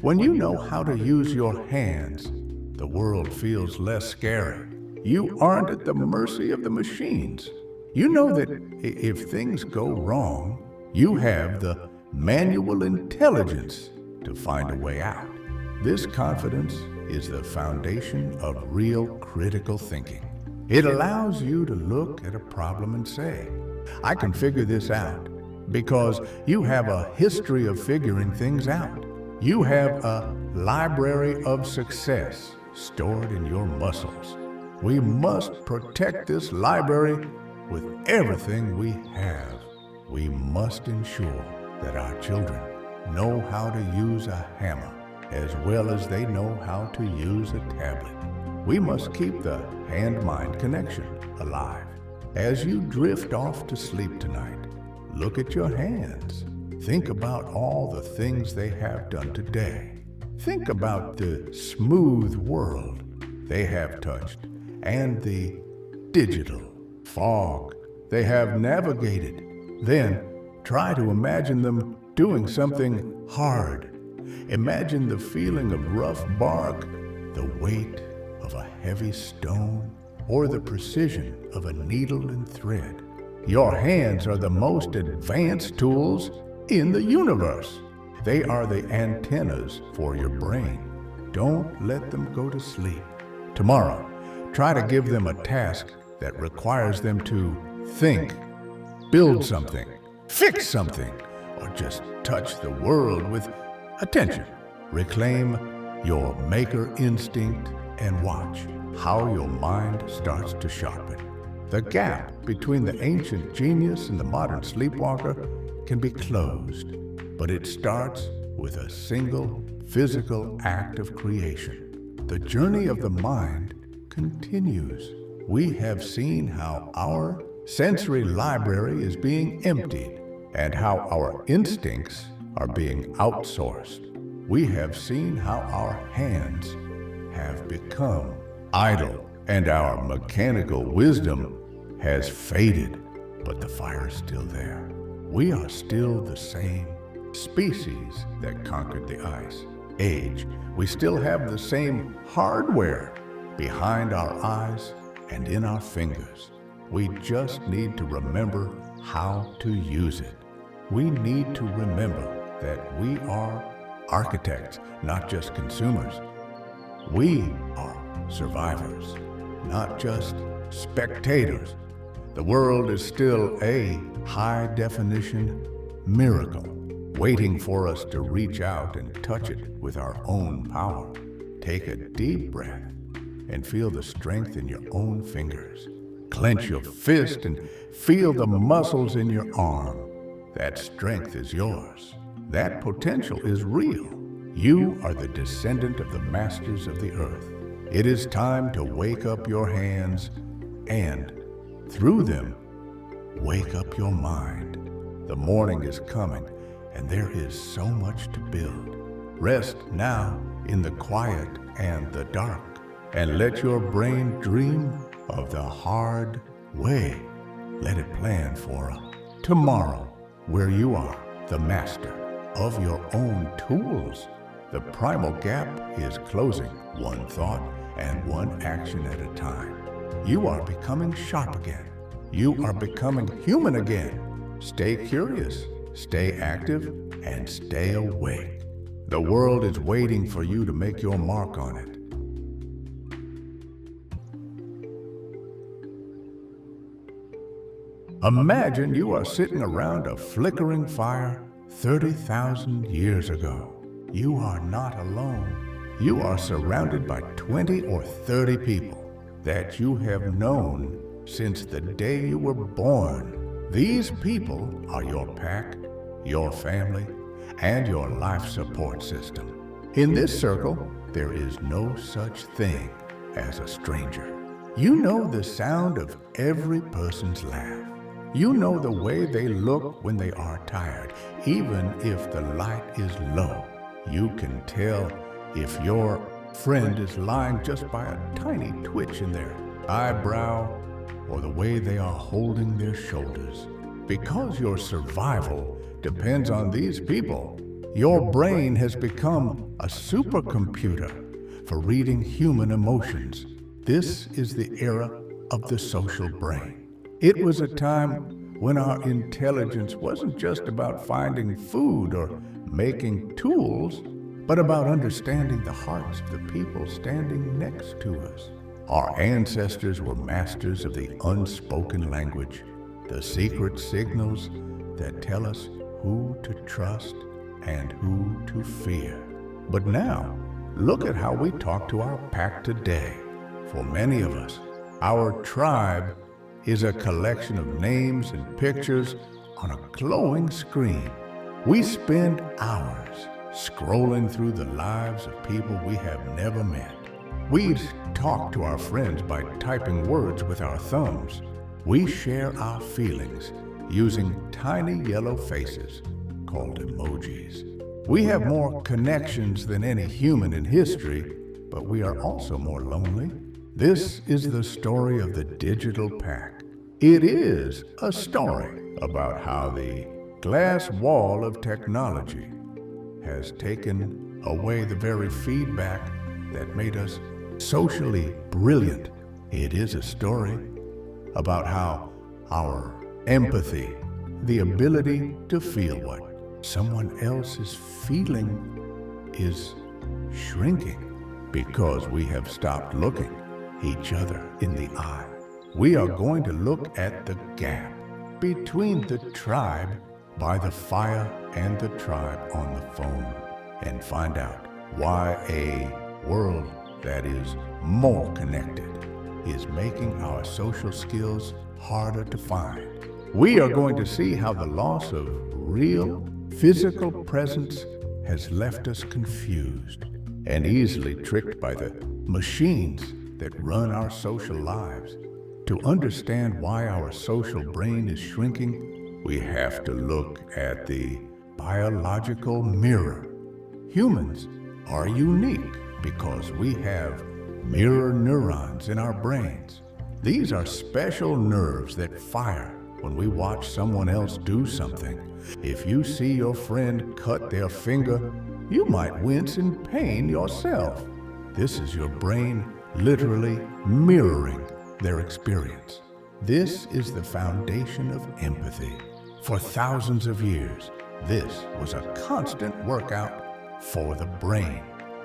[SPEAKER 1] When you know how to use your hands, the world feels less scary. You aren't at the mercy of the machines. You know that if things go wrong, you have the manual intelligence to find a way out. This confidence is the foundation of real critical thinking. It allows you to look at a problem and say, I can figure this out, because you have a history of figuring things out. You have a library of success stored in your muscles. We must protect this library with everything we have. We must ensure that our children know how to use a hammer as well as they know how to use a tablet. we must keep the hand-mind connection alive. As you drift off to sleep tonight, look at your hands. Think about all the things they have done today. Think about the smooth world they have touched and the digital fog they have navigated. Then try to imagine them doing something hard. Imagine the feeling of rough bark, the weight of a heavy stone, or the precision of a needle and thread. Your hands are the most advanced tools in the universe. They are the antennas for your brain. Don't let them go to sleep. Tomorrow, try to give them a task that requires them to think, build something, fix something, or just touch the world with attention. Reclaim your maker instinct and watch how your mind starts to sharpen. The gap between the ancient genius and the modern sleepwalker can be closed, but it starts with a single physical act of creation. The journey of the mind continues. We have seen how our sensory library is being emptied and how our instincts are being outsourced. We have seen how our hands have become idle and our mechanical wisdom has faded, but the fire is still there. We are still the same species that conquered the ice age. We still have the same hardware behind our eyes and in our fingers. We just need to remember how to use it. We need to remember that we are architects, not just consumers. We are survivors, not just spectators. The world is still a high-definition miracle, waiting for us to reach out and touch it with our own power. Take a deep breath and feel the strength in your own fingers. Clench your fist and feel the muscles in your arm. That strength is yours. That potential is real. You are the descendant of the masters of the earth. It is time to wake up your hands and, through them, wake up your mind. The morning is coming, and there is so much to build. Rest now in the quiet and the dark, and let your brain dream of the hard way. Let it plan for tomorrow, where you are the master of your own tools. The primal gap is closing, one thought and one action at a time. You are becoming sharp again. You are becoming human again. Stay curious, stay active, and stay awake. The world is waiting for you to make your mark on it. Imagine you are sitting around a flickering fire 30,000 years ago. You are not alone. You are surrounded by 20 or 30 people that you have known since the day you were born. These people are your pack, your family, and your life support system. In this circle, there is no such thing as a stranger. You know the sound of every person's laugh. You know the way they look when they are tired, even if the light is low. You can tell if your friend is lying just by a tiny twitch in their eyebrow or the way they are holding their shoulders. Because your survival depends on these people, your brain has become a supercomputer for reading human emotions. This is the era of the social brain. It was a time when our intelligence wasn't just about finding food or making tools, but about understanding the hearts of the people standing next to us. Our ancestors were masters of the unspoken language, the secret signals that tell us who to trust and who to fear. But now, look at how we talk to our pack today. For many of us, our tribe is a collection of names and pictures on a glowing screen. We spend hours scrolling through the lives of people we have never met. We talk to our friends by typing words with our thumbs. We share our feelings using tiny yellow faces called emojis. We have more connections than any human in history, but we are also more lonely. This is the story of the digital pack. It is a story about how the glass wall of technology has taken away the very feedback that made us socially brilliant. It is a story about how our empathy, the ability to feel what someone else is feeling, is shrinking because we have stopped looking each other in the eye. We are going to look at the gap between the tribe by the fire and the tribe on the phone and find out why a world that is more connected is making our social skills harder to find. We are going to see how the loss of real physical presence has left us confused and easily tricked by the machines that run our social lives. To understand why our social brain is shrinking, we have to look at the biological mirror. Humans are unique because we have mirror neurons in our brains. These are special nerves that fire when we watch someone else do something. If you see your friend cut their finger, you might wince in pain yourself. This is your brain literally mirroring their experience. This is the foundation of empathy. For thousands of years, this was a constant workout for the brain.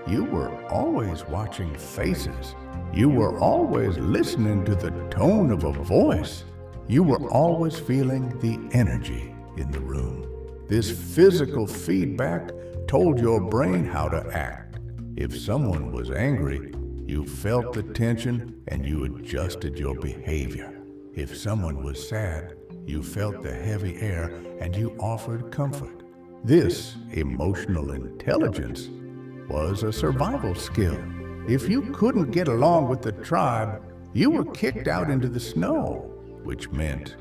[SPEAKER 1] You were always watching faces. You were always listening to the tone of a voice. You were always feeling the energy in the room. This physical feedback told your brain how to act. If someone was angry, you felt the tension and you adjusted your behavior. If someone was sad, you felt the heavy air and you offered comfort. This emotional intelligence was a survival skill. If you couldn't get along with the tribe, you were kicked out into the snow, which meant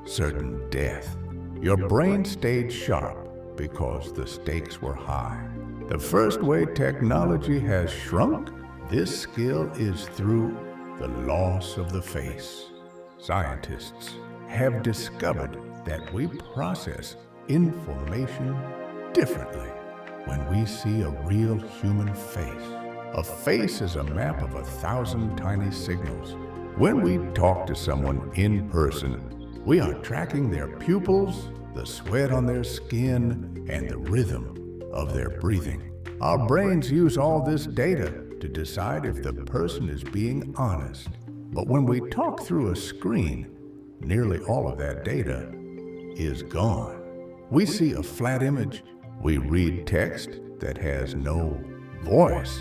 [SPEAKER 1] certain death. Your brain stayed sharp because the stakes were high. The first way technology has shrunk this skill is through the loss of the face. Scientists have discovered that we process information differently when we see a real human face. A face is a map of 1,000 tiny signals. When we talk to someone in person, we are tracking their pupils, the sweat on their skin, and the rhythm of their breathing. Our brains use all this data to decide if the person is being honest. But when we talk through a screen, nearly all of that data is gone. We see a flat image. We read text that has no voice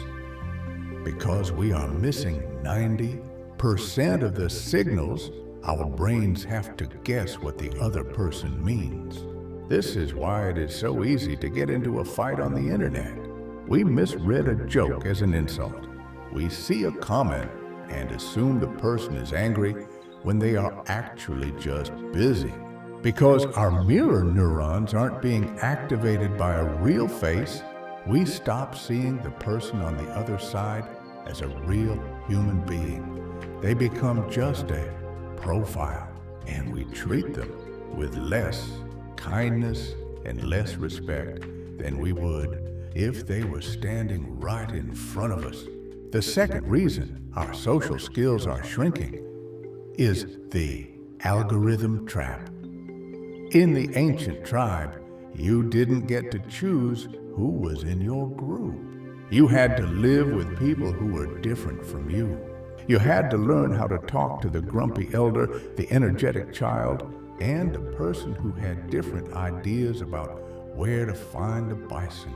[SPEAKER 1] because we are missing 90% of the signals. Our brains have to guess what the other person means. This is why it is so easy to get into a fight on the internet. We misread a joke as an insult. We see a comment and assume the person is angry when they are actually just busy. Because our mirror neurons aren't being activated by a real face, we stop seeing the person on the other side as a real human being. They become just a profile, and we treat them with less kindness and less respect than we would if they were standing right in front of us. The second reason our social skills are shrinking is the algorithm trap. In the ancient tribe, you didn't get to choose who was in your group. You had to live with people who were different from you. You had to learn how to talk to the grumpy elder, the energetic child, and the person who had different ideas about where to find a bison.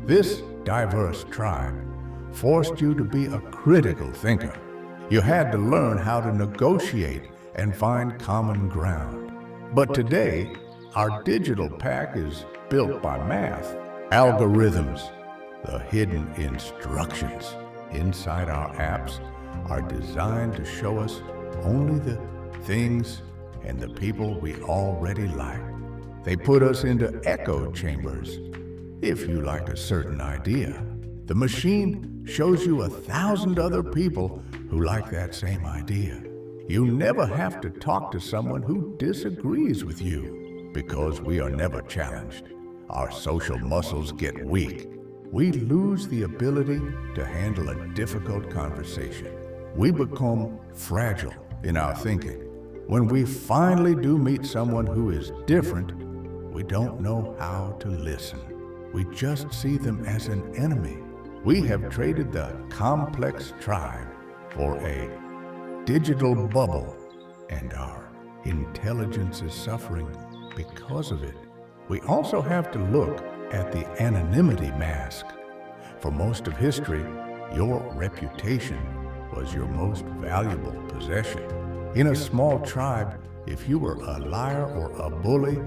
[SPEAKER 1] This diverse tribe forced you to be a critical thinker. You had to learn how to negotiate and find common ground. But today, our digital pack is built by math, algorithms, the hidden instructions. inside our apps are designed to show us only the things and the people we already like. They put us into echo chambers. If you like a certain idea, the machine shows you 1,000 other people who like that same idea. You never have to talk to someone who disagrees with you because we are never challenged. Our social muscles get weak. We lose the ability to handle a difficult conversation. We become fragile in our thinking. When we finally do meet someone who is different, we don't know how to listen. We just see them as an enemy. We have traded the complex tribe for a digital bubble, and our intelligence is suffering because of it. We also have to look at the anonymity mask. For most of history, your reputation was your most valuable possession. In a small tribe, if you were a liar or a bully,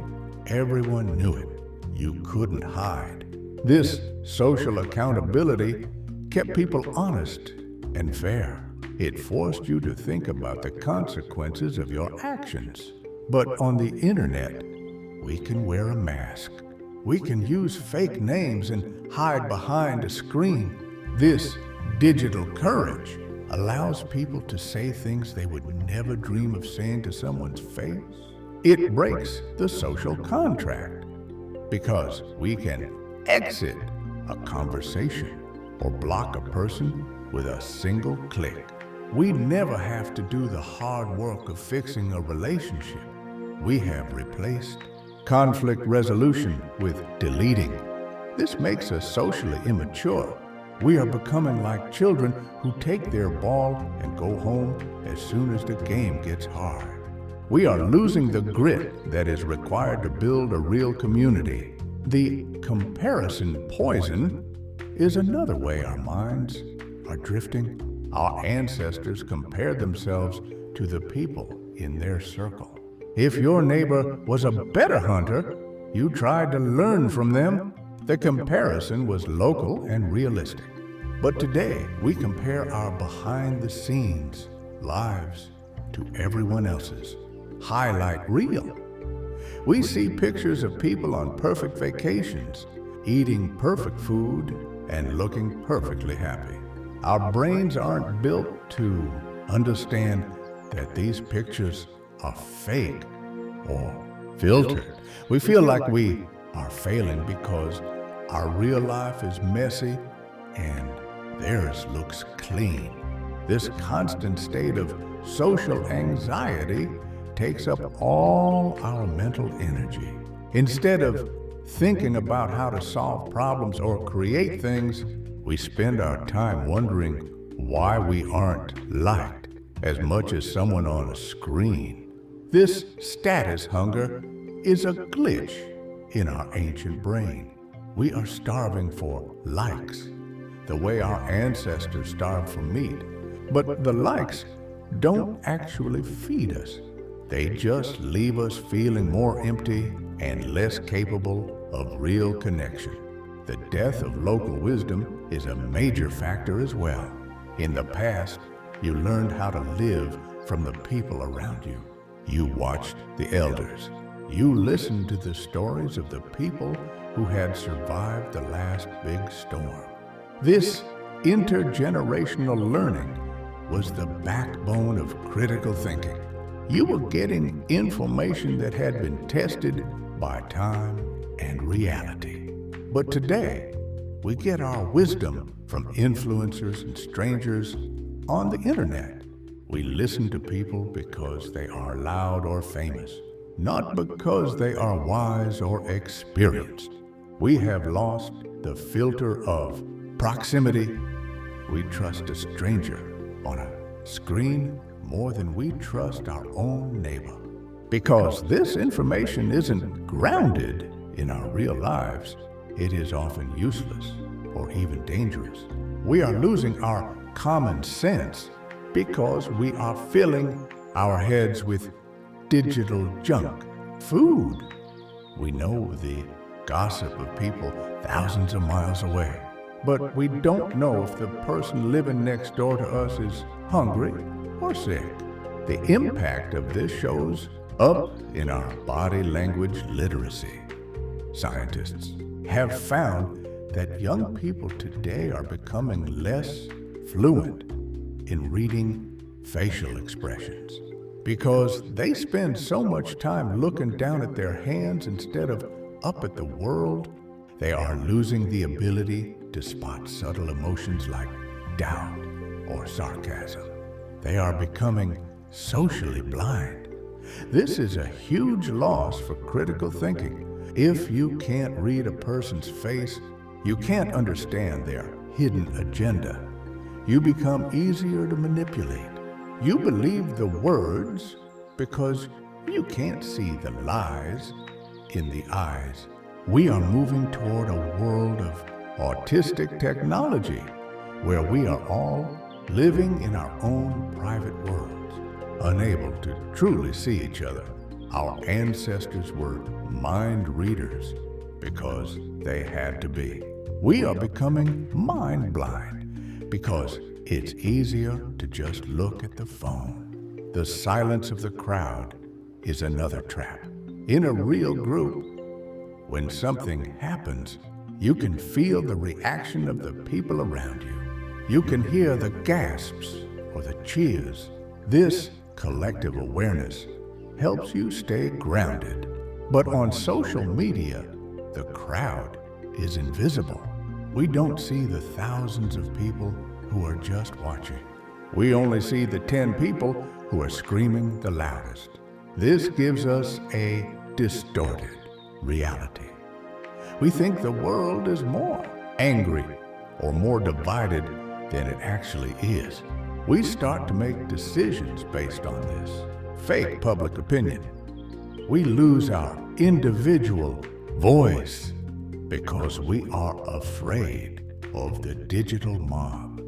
[SPEAKER 1] everyone knew it. You couldn't hide. This social accountability kept people honest and fair. It forced you to think about the consequences of your actions. But on the internet, we can wear a mask. We can use fake names and hide behind a screen. This digital courage allows people to say things they would never dream of saying to someone's face. It breaks the social contract because we can exit a conversation or block a person with a single click. We never have to do the hard work of fixing a relationship. We have replaced conflict resolution with deleting. This makes us socially immature. We are becoming like children who take their ball and go home as soon as the game gets hard. We are losing the grit that is required to build a real community. The comparison poison is another way our minds are drifting. Our ancestors compared themselves to the people in their circle. If your neighbor was a better hunter, you tried to learn from them. The comparison was local and realistic. But today, we compare our behind-the-scenes lives to everyone else's highlight reel. We see pictures of people on perfect vacations, eating perfect food, and looking perfectly happy. Our brains aren't built to understand that these pictures are fake or filtered. We feel like we are failing because our real life is messy and theirs looks clean. This constant state of social anxiety takes up all our mental energy. Instead of thinking about how to solve problems or create things, we spend our time wondering why we aren't liked as much as someone on a screen. This status hunger is a glitch in our ancient brain. We are starving for likes, the way our ancestors starved for meat. But the likes don't actually feed us. They just leave us feeling more empty and less capable of real connection. The death of local wisdom is a major factor as well. In the past, you learned how to live from the people around you. You watched the elders. You listened to the stories of the people who had survived the last big storm. This intergenerational learning was the backbone of critical thinking. You were getting information that had been tested by time and reality. But today, we get our wisdom from influencers and strangers on the internet. We listen to people because they are loud or famous, not because they are wise or experienced. We have lost the filter of proximity. We trust a stranger on a screen more than we trust our own neighbor. Because this information isn't grounded in our real lives, it is often useless or even dangerous. We are losing our common sense because we are filling our heads with digital junk. Food. We know the gossip of people thousands of miles away. but we don't know if the person living next door to us is hungry or sick. The impact of this shows up in our body language literacy. Scientists have found that young people today are becoming less fluent in reading facial expressions because they spend so much time looking down at their hands instead of up at the world. They are losing the ability to spot subtle emotions like doubt or sarcasm. They are becoming socially blind. This is a huge loss for critical thinking. If you can't read a person's face, you can't understand their hidden agenda. You become easier to manipulate. You believe the words because you can't see the lies in the eyes. We are moving toward a world of autistic technology where we are all living in our own private worlds, unable to truly see each other. Our ancestors were mind readers because they had to be. We are becoming mind blind because it's easier to just look at the phone. The silence of the crowd is another trap. In a real group, when something happens, you can feel the reaction of the people around you. You can hear the gasps or the cheers. This collective awareness helps you stay grounded. But on social media, the crowd is invisible. We don't see the thousands of people who are just watching. We only see the 10 people who are screaming the loudest. This gives us a distorted reality. We think the world is more angry or more divided than it actually is. We start to make decisions based on this fake public opinion. We lose our individual voice because we are afraid of the digital mob.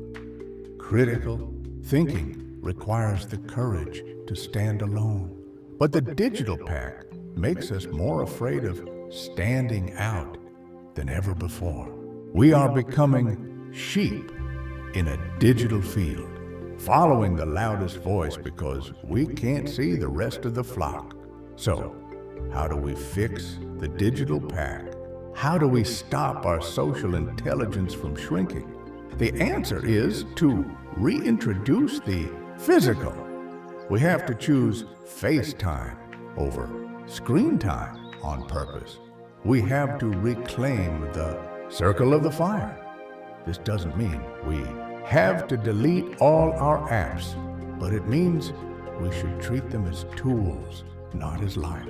[SPEAKER 1] Critical thinking requires the courage to stand alone. But the digital pack makes us more afraid of standing out than ever before. We are becoming sheep in a digital field, following the loudest voice because we can't see the rest of the flock. So, how do we fix the digital pack? How do we stop our social intelligence from shrinking? The answer is to reintroduce the physical. We have to choose face time over screen time on purpose. We have to reclaim the circle of the fire. This doesn't mean we have to delete all our apps, but it means we should treat them as tools, not as life.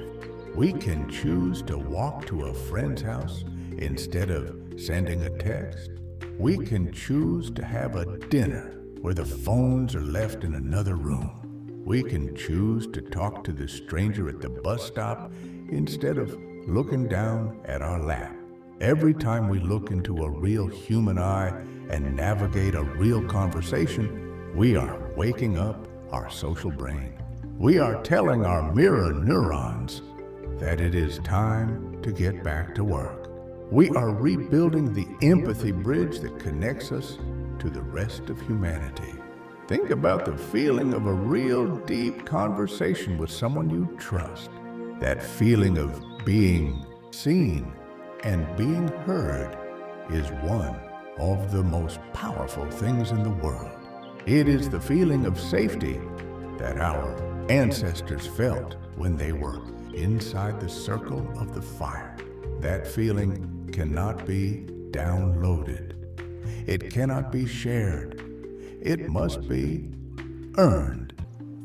[SPEAKER 1] We can choose to walk to a friend's house instead of sending a text. We can choose to have a dinner where the phones are left in another room. We can choose to talk to the stranger at the bus stop instead of looking down at our lap. Every time we look into a real human eye and navigate a real conversation, we are waking up our social brain. We are telling our mirror neurons that it is time to get back to work. We are rebuilding the empathy bridge that connects us to the rest of humanity. Think about the feeling of a real deep conversation with someone you trust. That feeling of being seen and being heard is one of the most powerful things in the world. It is the feeling of safety that our ancestors felt when they were inside the circle of the fire. That feeling cannot be downloaded. It cannot be shared. It must be earned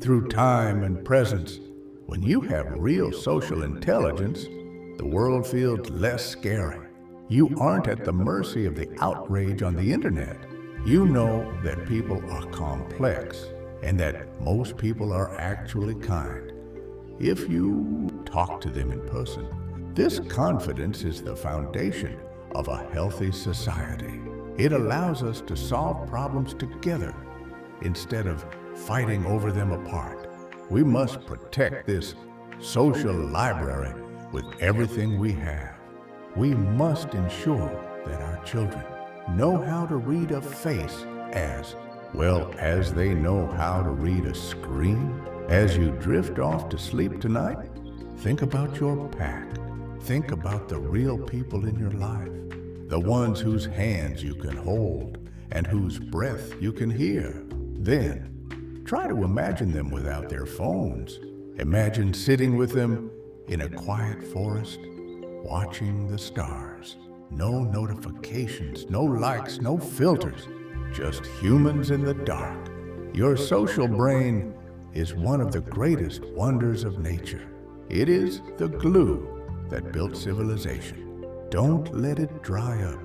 [SPEAKER 1] through time and presence. When you have real social intelligence, the world feels less scary. You aren't at the mercy of the outrage on the internet. You know that people are complex and that most people are actually kind if you talk to them in person. This confidence is the foundation of a healthy society. It allows us to solve problems together instead of fighting over them apart. We must protect this social library with everything we have. We must ensure that our children know how to read a face as well as they know how to read a screen? As you drift off to sleep tonight, think about your pack. Think about the real people in your life, the ones whose hands you can hold and whose breath you can hear. Then, try to imagine them without their phones. Imagine sitting with them in a quiet forest, watching the stars. No notifications, no likes, no filters, just humans in the dark. Your social brain is one of the greatest wonders of nature. It is the glue that built civilization. Don't let it dry up.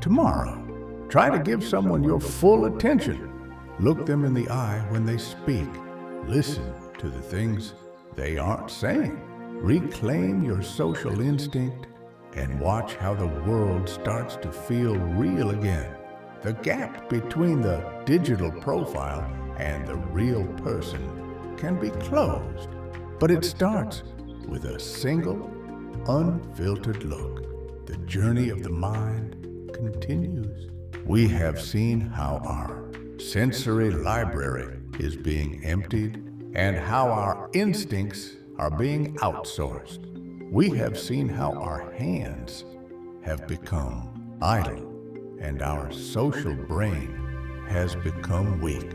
[SPEAKER 1] Tomorrow, try to give someone your full attention. Look them in the eye when they speak. Listen to the things they aren't saying. Reclaim your social instinct and watch how the world starts to feel real again. The gap between the digital profile and the real person can be closed, but it starts with a single, unfiltered look. The journey of the mind continues. We have seen how our sensory library is being emptied and how our instincts are being outsourced. We have seen how our hands have become idle and our social brain has become weak,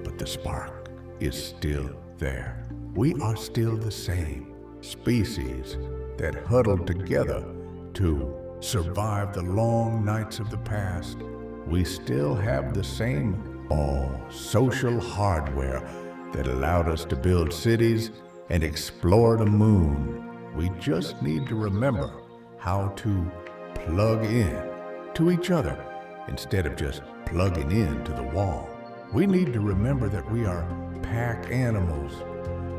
[SPEAKER 1] but the spark is still there. We are still the same species that huddled together to survive the long nights of the past. We still have the same social hardware that allowed us to build cities and explore the moon. We just need to remember how to plug in to each other instead of just plugging into the wall. We need to remember that we are pack animals,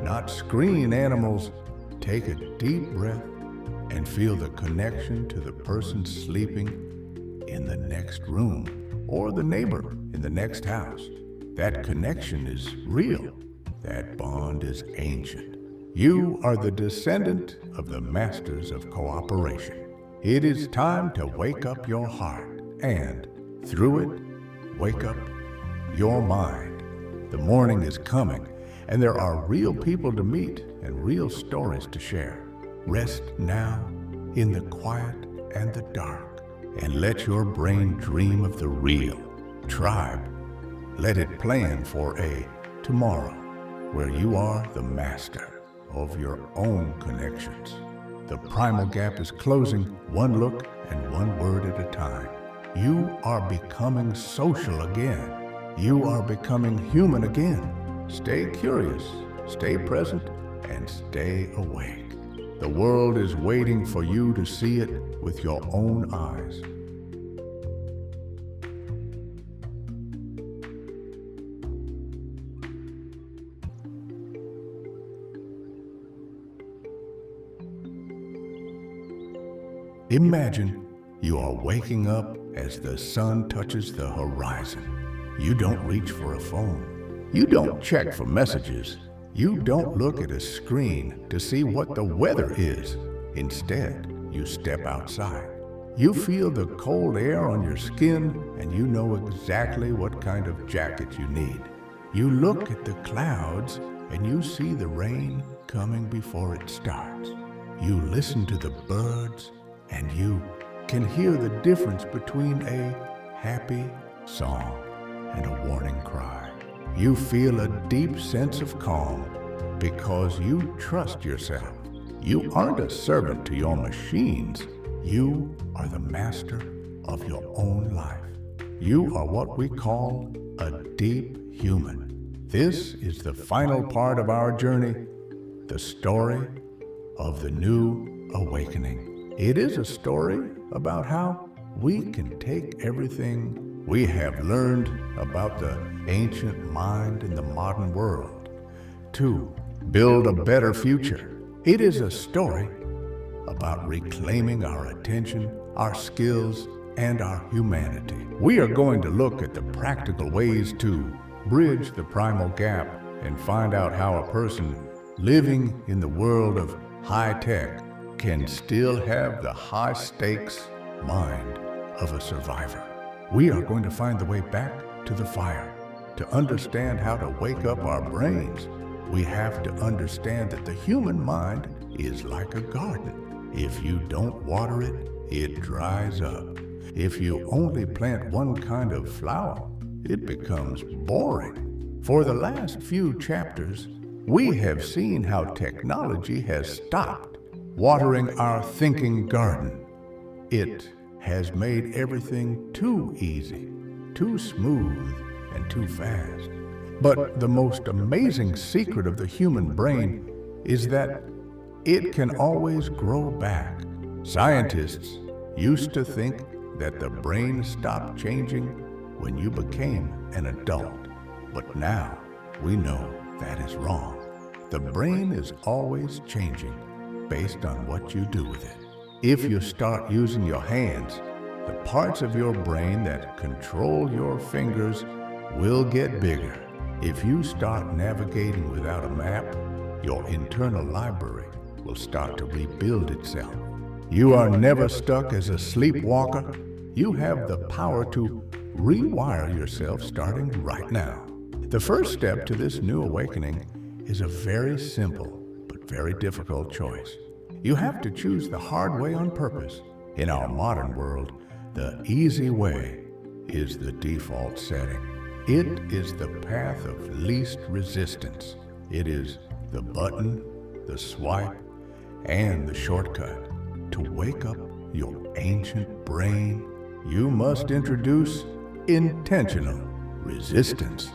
[SPEAKER 1] not screen animals. Take a deep breath and feel the connection to the person sleeping in the next room or the neighbor in the next house. That connection is real. That bond is ancient. You are the descendant of the masters of cooperation. It is time to wake up your heart and, through it, wake up your mind. The morning is coming, and there are real people to meet and real stories to share. Rest now in the quiet and the dark, and let your brain dream of the real. Tribe, let it plan for a tomorrow where you are the master of your own connections. The Primal Gap is closing, one look and one word at a time. You are becoming social again. You are becoming human again. Stay curious, stay present, and stay awake. The world is waiting for you to see it with your own eyes. Imagine you are waking up as the sun touches the horizon. You don't reach for a phone. You don't check for messages. You don't look at a screen to see what the weather is. Instead, you step outside. You feel the cold air on your skin, and you know exactly what kind of jacket you need. You look at the clouds, and you see the rain coming before it starts. You listen to the birds, and you can hear the difference between a happy song and a warning cry. You feel a deep sense of calm because you trust yourself. You aren't a servant to your machines. You are the master of your own life. You are what we call a deep human. This is the final part of our journey, the story of the new awakening. It is a story about how we can take everything we have learned about the ancient mind in the modern world to build a better future. It is a story about reclaiming our attention, our skills, and our humanity. We are going to look at the practical ways to bridge the primal gap and find out how a person living in the world of high tech can still have the high stakes mind of a survivor. We are going to find the way back to the fire. To understand how to wake up our brains, we have to understand that the human mind is like a garden. If you don't water it, it dries up. If you only plant one kind of flower, it becomes boring. For the last few chapters, we have seen how technology has stopped watering our thinking garden. It has made everything too easy, too smooth, and too fast. But the most amazing secret of the human brain is that it can always grow back. Scientists used to think that the brain stopped changing when you became an adult. But now we know that is wrong. The brain is always changing based on what you do with it. If you start using your hands, the parts of your brain that control your fingers will get bigger. If you start navigating without a map, your internal library will start to rebuild itself. You are never stuck as a sleepwalker. You have the power to rewire yourself starting right now. The first step to this new awakening is a very simple but very difficult choice. You have to choose the hard way on purpose. In our modern world, the easy way is the default setting. It is the path of least resistance. It is the button, the swipe, and the shortcut. To wake up your ancient brain, you must introduce intentional resistance.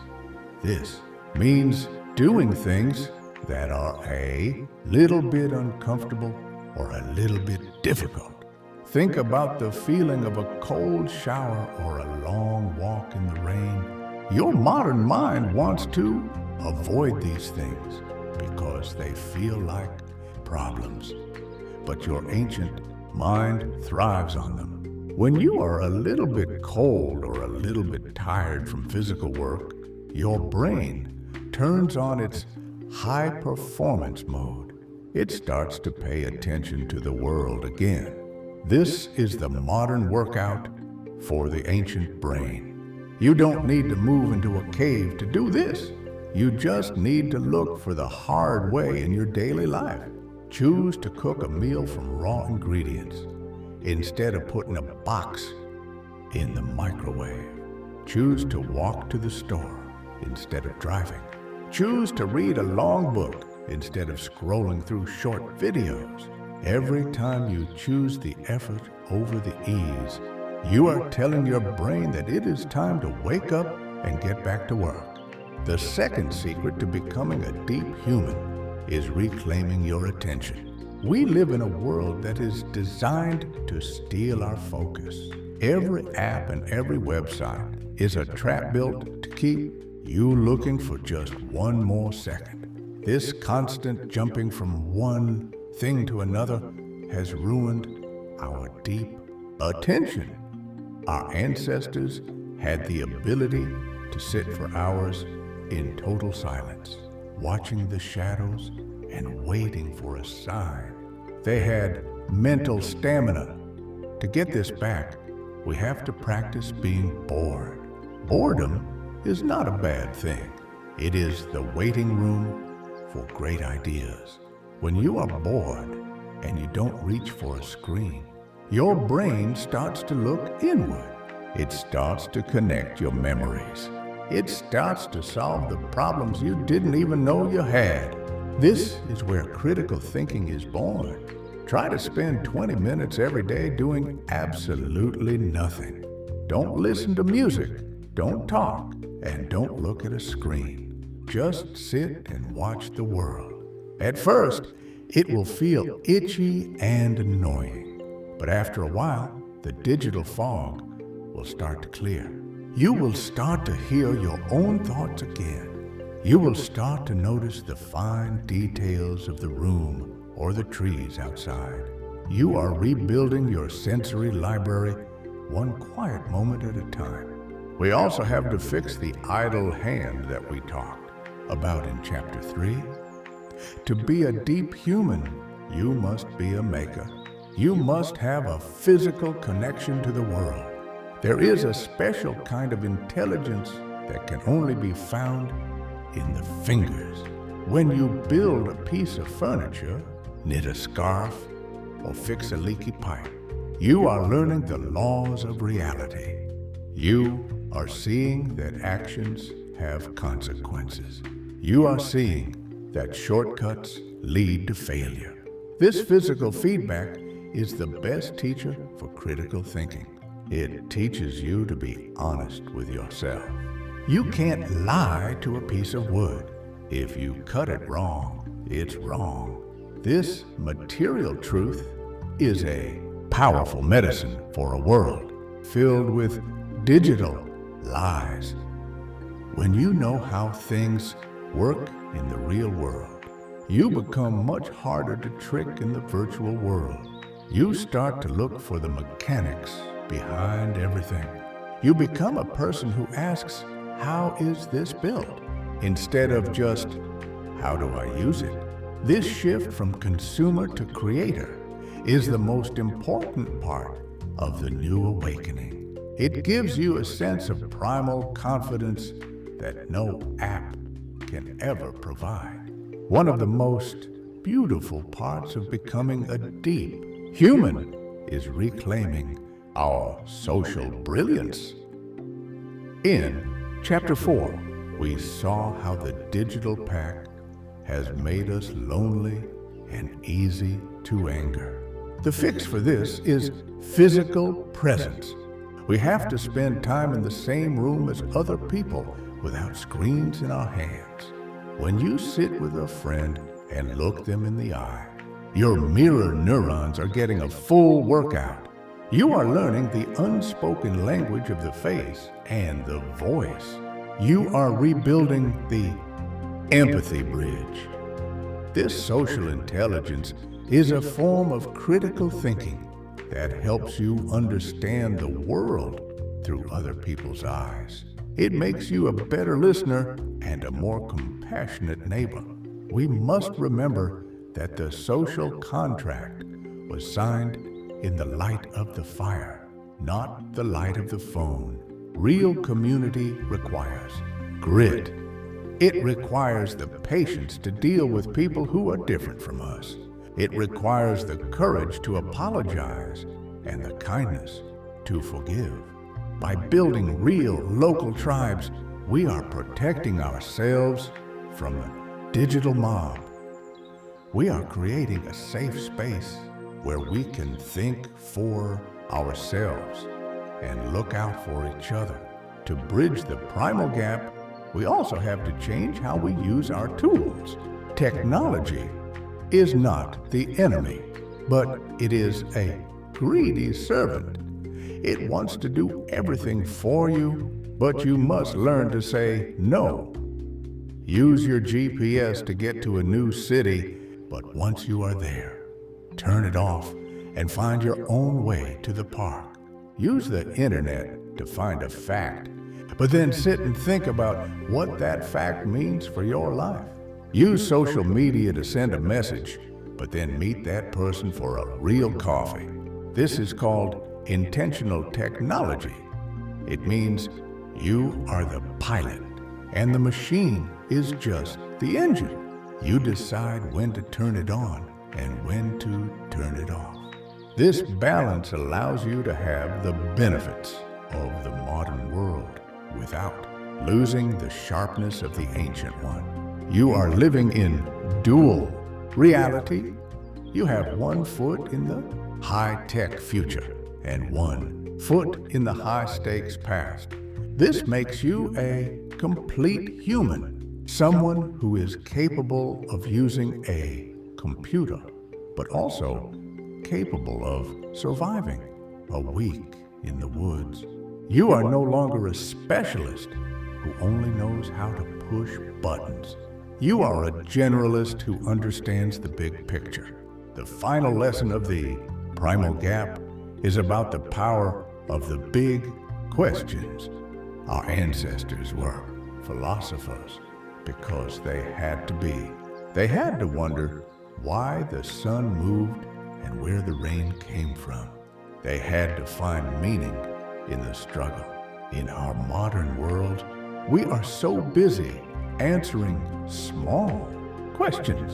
[SPEAKER 1] This means doing things that are a little bit uncomfortable or a little bit difficult. Think about the feeling of a cold shower or a long walk in the rain. Your modern mind wants to avoid these things because they feel like problems. But your ancient mind thrives on them. When you are a little bit cold or a little bit tired from physical work, your brain turns on its high performance mode. It starts to pay attention to the world again. This is the modern workout for the ancient brain. You don't need to move into a cave to do this. You just need to look for the hard way in your daily life. Choose to cook a meal from raw ingredients instead of putting a box in the microwave. Choose to walk to the store instead of driving. Choose to read a long book instead of scrolling through short videos. Every time you choose the effort over the ease, you are telling your brain that it is time to wake up and get back to work. The second secret to becoming a deep human is reclaiming your attention. We live in a world that is designed to steal our focus. Every app and every website is a trap built to keep you looking for just one more second. This constant jumping from one thing to another has ruined our deep attention. Our ancestors had the ability to sit for hours in total silence, watching the shadows and waiting for a sign. They had mental stamina. To get this back, we have to practice being bored. Boredom is not a bad thing. It is the waiting room for great ideas. When you are bored and you don't reach for a screen, your brain starts to look inward. It starts to connect your memories. It starts to solve the problems you didn't even know you had. This is where critical thinking is born. Try to spend 20 minutes every day doing absolutely nothing. Don't listen to music, don't talk, and don't look at a screen. Just sit and watch the world. At first, it will feel itchy and annoying. But after a while, the digital fog will start to clear. You will start to hear your own thoughts again. You will start to notice the fine details of the room or the trees outside. You are rebuilding your sensory library one quiet moment at a time. We also have to fix the idle hand that we talked about in Chapter 3. To be a deep human, you must be a maker. You must have a physical connection to the world. There is a special kind of intelligence that can only be found in the fingers. When you build a piece of furniture, knit a scarf, or fix a leaky pipe, you are learning the laws of reality. You are seeing that actions have consequences. You are seeing that shortcuts lead to failure. This physical feedback is the best teacher for critical thinking. It teaches you to be honest with yourself. You can't lie to a piece of wood. If you cut it wrong, it's wrong. This material truth is a powerful medicine for a world filled with digital lies. When you know how things work in the real world, you become much harder to trick in the virtual world. You start to look for the mechanics behind everything. You become a person who asks, how is this built? Instead of just, how do I use it? This shift from consumer to creator is the most important part of the new awakening. It gives you a sense of primal confidence that no app can ever provide. One of the most beautiful parts of becoming a deep human is reclaiming our social brilliance. In Chapter 4, we saw how the digital pack has made us lonely and easy to anger. The fix for this is physical presence. We have to spend time in the same room as other people without screens in our hands. When you sit with a friend and look them in the eye, your mirror neurons are getting a full workout. You are learning the unspoken language of the face and the voice. You are rebuilding the empathy bridge. This social intelligence is a form of critical thinking that helps you understand the world through other people's eyes. It makes you a better listener and a more compassionate neighbor. We must remember that the social contract was signed in the light of the fire, not the light of the phone. Real community requires grit. It requires the patience to deal with people who are different from us. It requires the courage to apologize and the kindness to forgive. By building real local tribes, we are protecting ourselves from the digital mob. We are creating a safe space where we can think for ourselves and look out for each other. To bridge the primal gap, we also have to change how we use our tools. Technology is not the enemy, but it is a greedy servant. It wants to do everything for you, but you must learn to say no. Use your GPS to get to a new city, but once you are there, turn it off and find your own way to the park. Use the internet to find a fact, but then sit and think about what that fact means for your life. Use social media to send a message, but then meet that person for a real coffee. This is called intentional technology. It means you are the pilot, and the machine is just the engine. You decide when to turn it on and when to turn it off. This balance allows you to have the benefits of the modern world without losing the sharpness of the ancient one. You are living in dual reality. You have one foot in the high-tech future and one foot in the high-stakes past. This makes you a complete human, someone who is capable of using a computer, but also capable of surviving a week in the woods. You are no longer a specialist who only knows how to push buttons. You are a generalist who understands the big picture. The final lesson of the Primal Gap is about the power of the big questions. Our ancestors were philosophers because they had to be. They had to wonder why the sun moved and where the rain came from. They had to find meaning in the struggle. In our modern world, we are so busy answering small questions,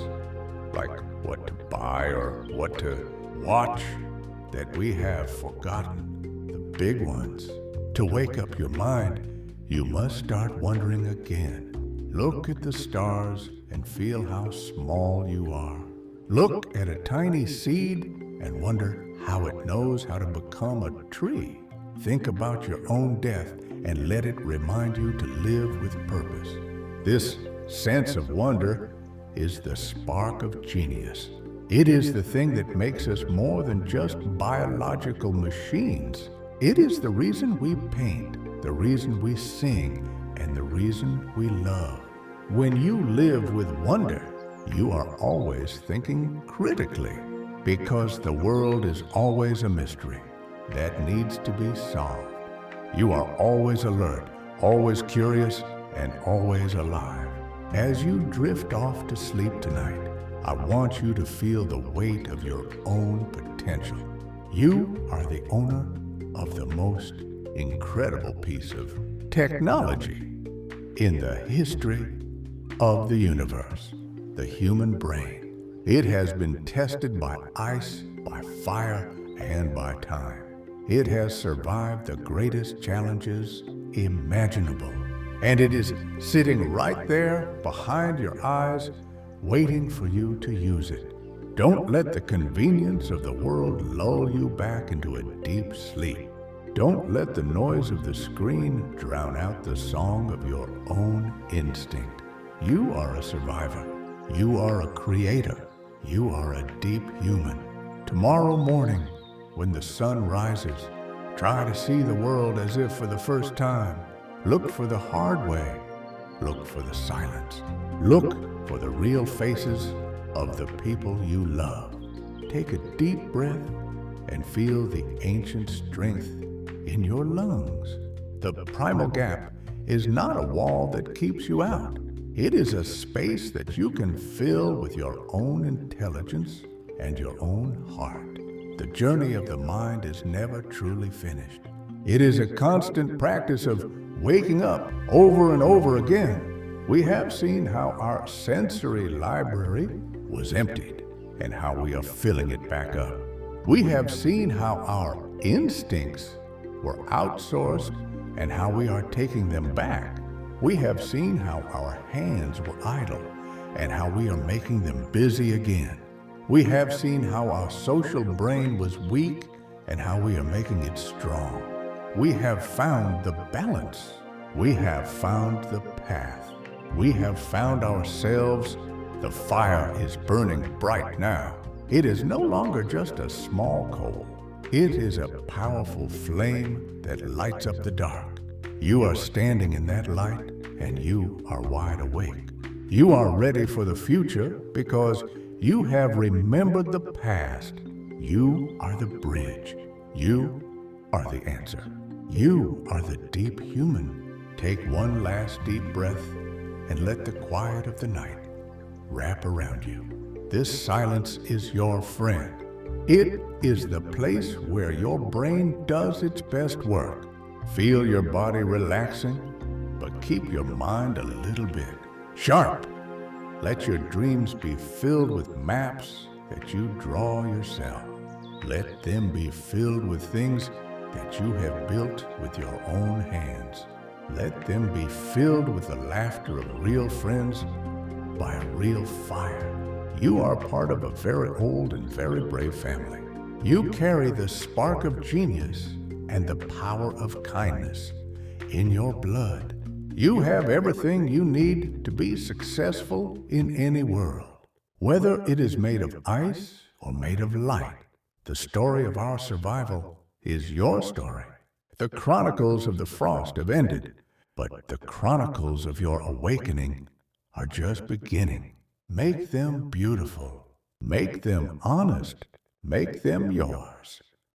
[SPEAKER 1] like what to buy or what to watch, that we have forgotten the big ones. To wake up your mind, you must start wondering again. Look at the stars and feel how small you are. Look at a tiny seed and wonder how it knows how to become a tree. Think about your own death and let it remind you to live with purpose. This sense of wonder is the spark of genius. It is the thing that makes us more than just biological machines. It is the reason we paint, the reason we sing, and the reason we love. When you live with wonder, you are always thinking critically, because the world is always a mystery that needs to be solved. You are always alert, always curious, and always alive. As you drift off to sleep tonight, I want you to feel the weight of your own potential. You are the owner of the most incredible piece of technology in the history of the universe, the human brain. It has been tested by ice, by fire, and by time. It has survived the greatest challenges imaginable. And it is sitting right there behind your eyes, waiting for you to use it. Don't let the convenience of the world lull you back into a deep sleep. Don't let the noise of the screen drown out the song of your own instinct. You are a survivor. You are a creator. You are a deep human. Tomorrow morning, when the sun rises, try to see the world as if for the first time. Look for the hard way. Look for the silence. Look for the real faces of the people you love. Take a deep breath and feel the ancient strength in your lungs. The Primal Gap is not a wall that keeps you out. It is a space that you can fill with your own intelligence and your own heart. The journey of the mind is never truly finished. It is a constant practice of waking up over and over again. We have seen how our sensory library was emptied and how we are filling it back up. We have seen how our instincts were outsourced and how we are taking them back. We have seen how our hands were idle and how we are making them busy again. We have seen how our social brain was weak and how we are making it strong. We have found the balance. We have found the path. We have found ourselves. The fire is burning bright now. It is no longer just a small coal. It is a powerful flame that lights up the dark. You are standing in that light and you are wide awake. You are ready for the future because you have remembered the past. You are the bridge. You are the answer. You are the deep human. Take one last deep breath and let the quiet of the night wrap around you. This silence is your friend. It is the place where your brain does its best work. Feel your body relaxing, but keep your mind a little bit sharp. Let your dreams be filled with maps that you draw yourself. Let them be filled with things that you have built with your own hands. Let them be filled with the laughter of real friends by a real fire. You are part of a very old and very brave family. You carry the spark of genius and the power of kindness in your blood. You have everything you need to be successful in any world. Whether it is made of ice or made of light, the story of our survival is your story. The chronicles of the frost have ended, but the chronicles of your awakening are just beginning. Make them beautiful. Make them honest. Make them yours.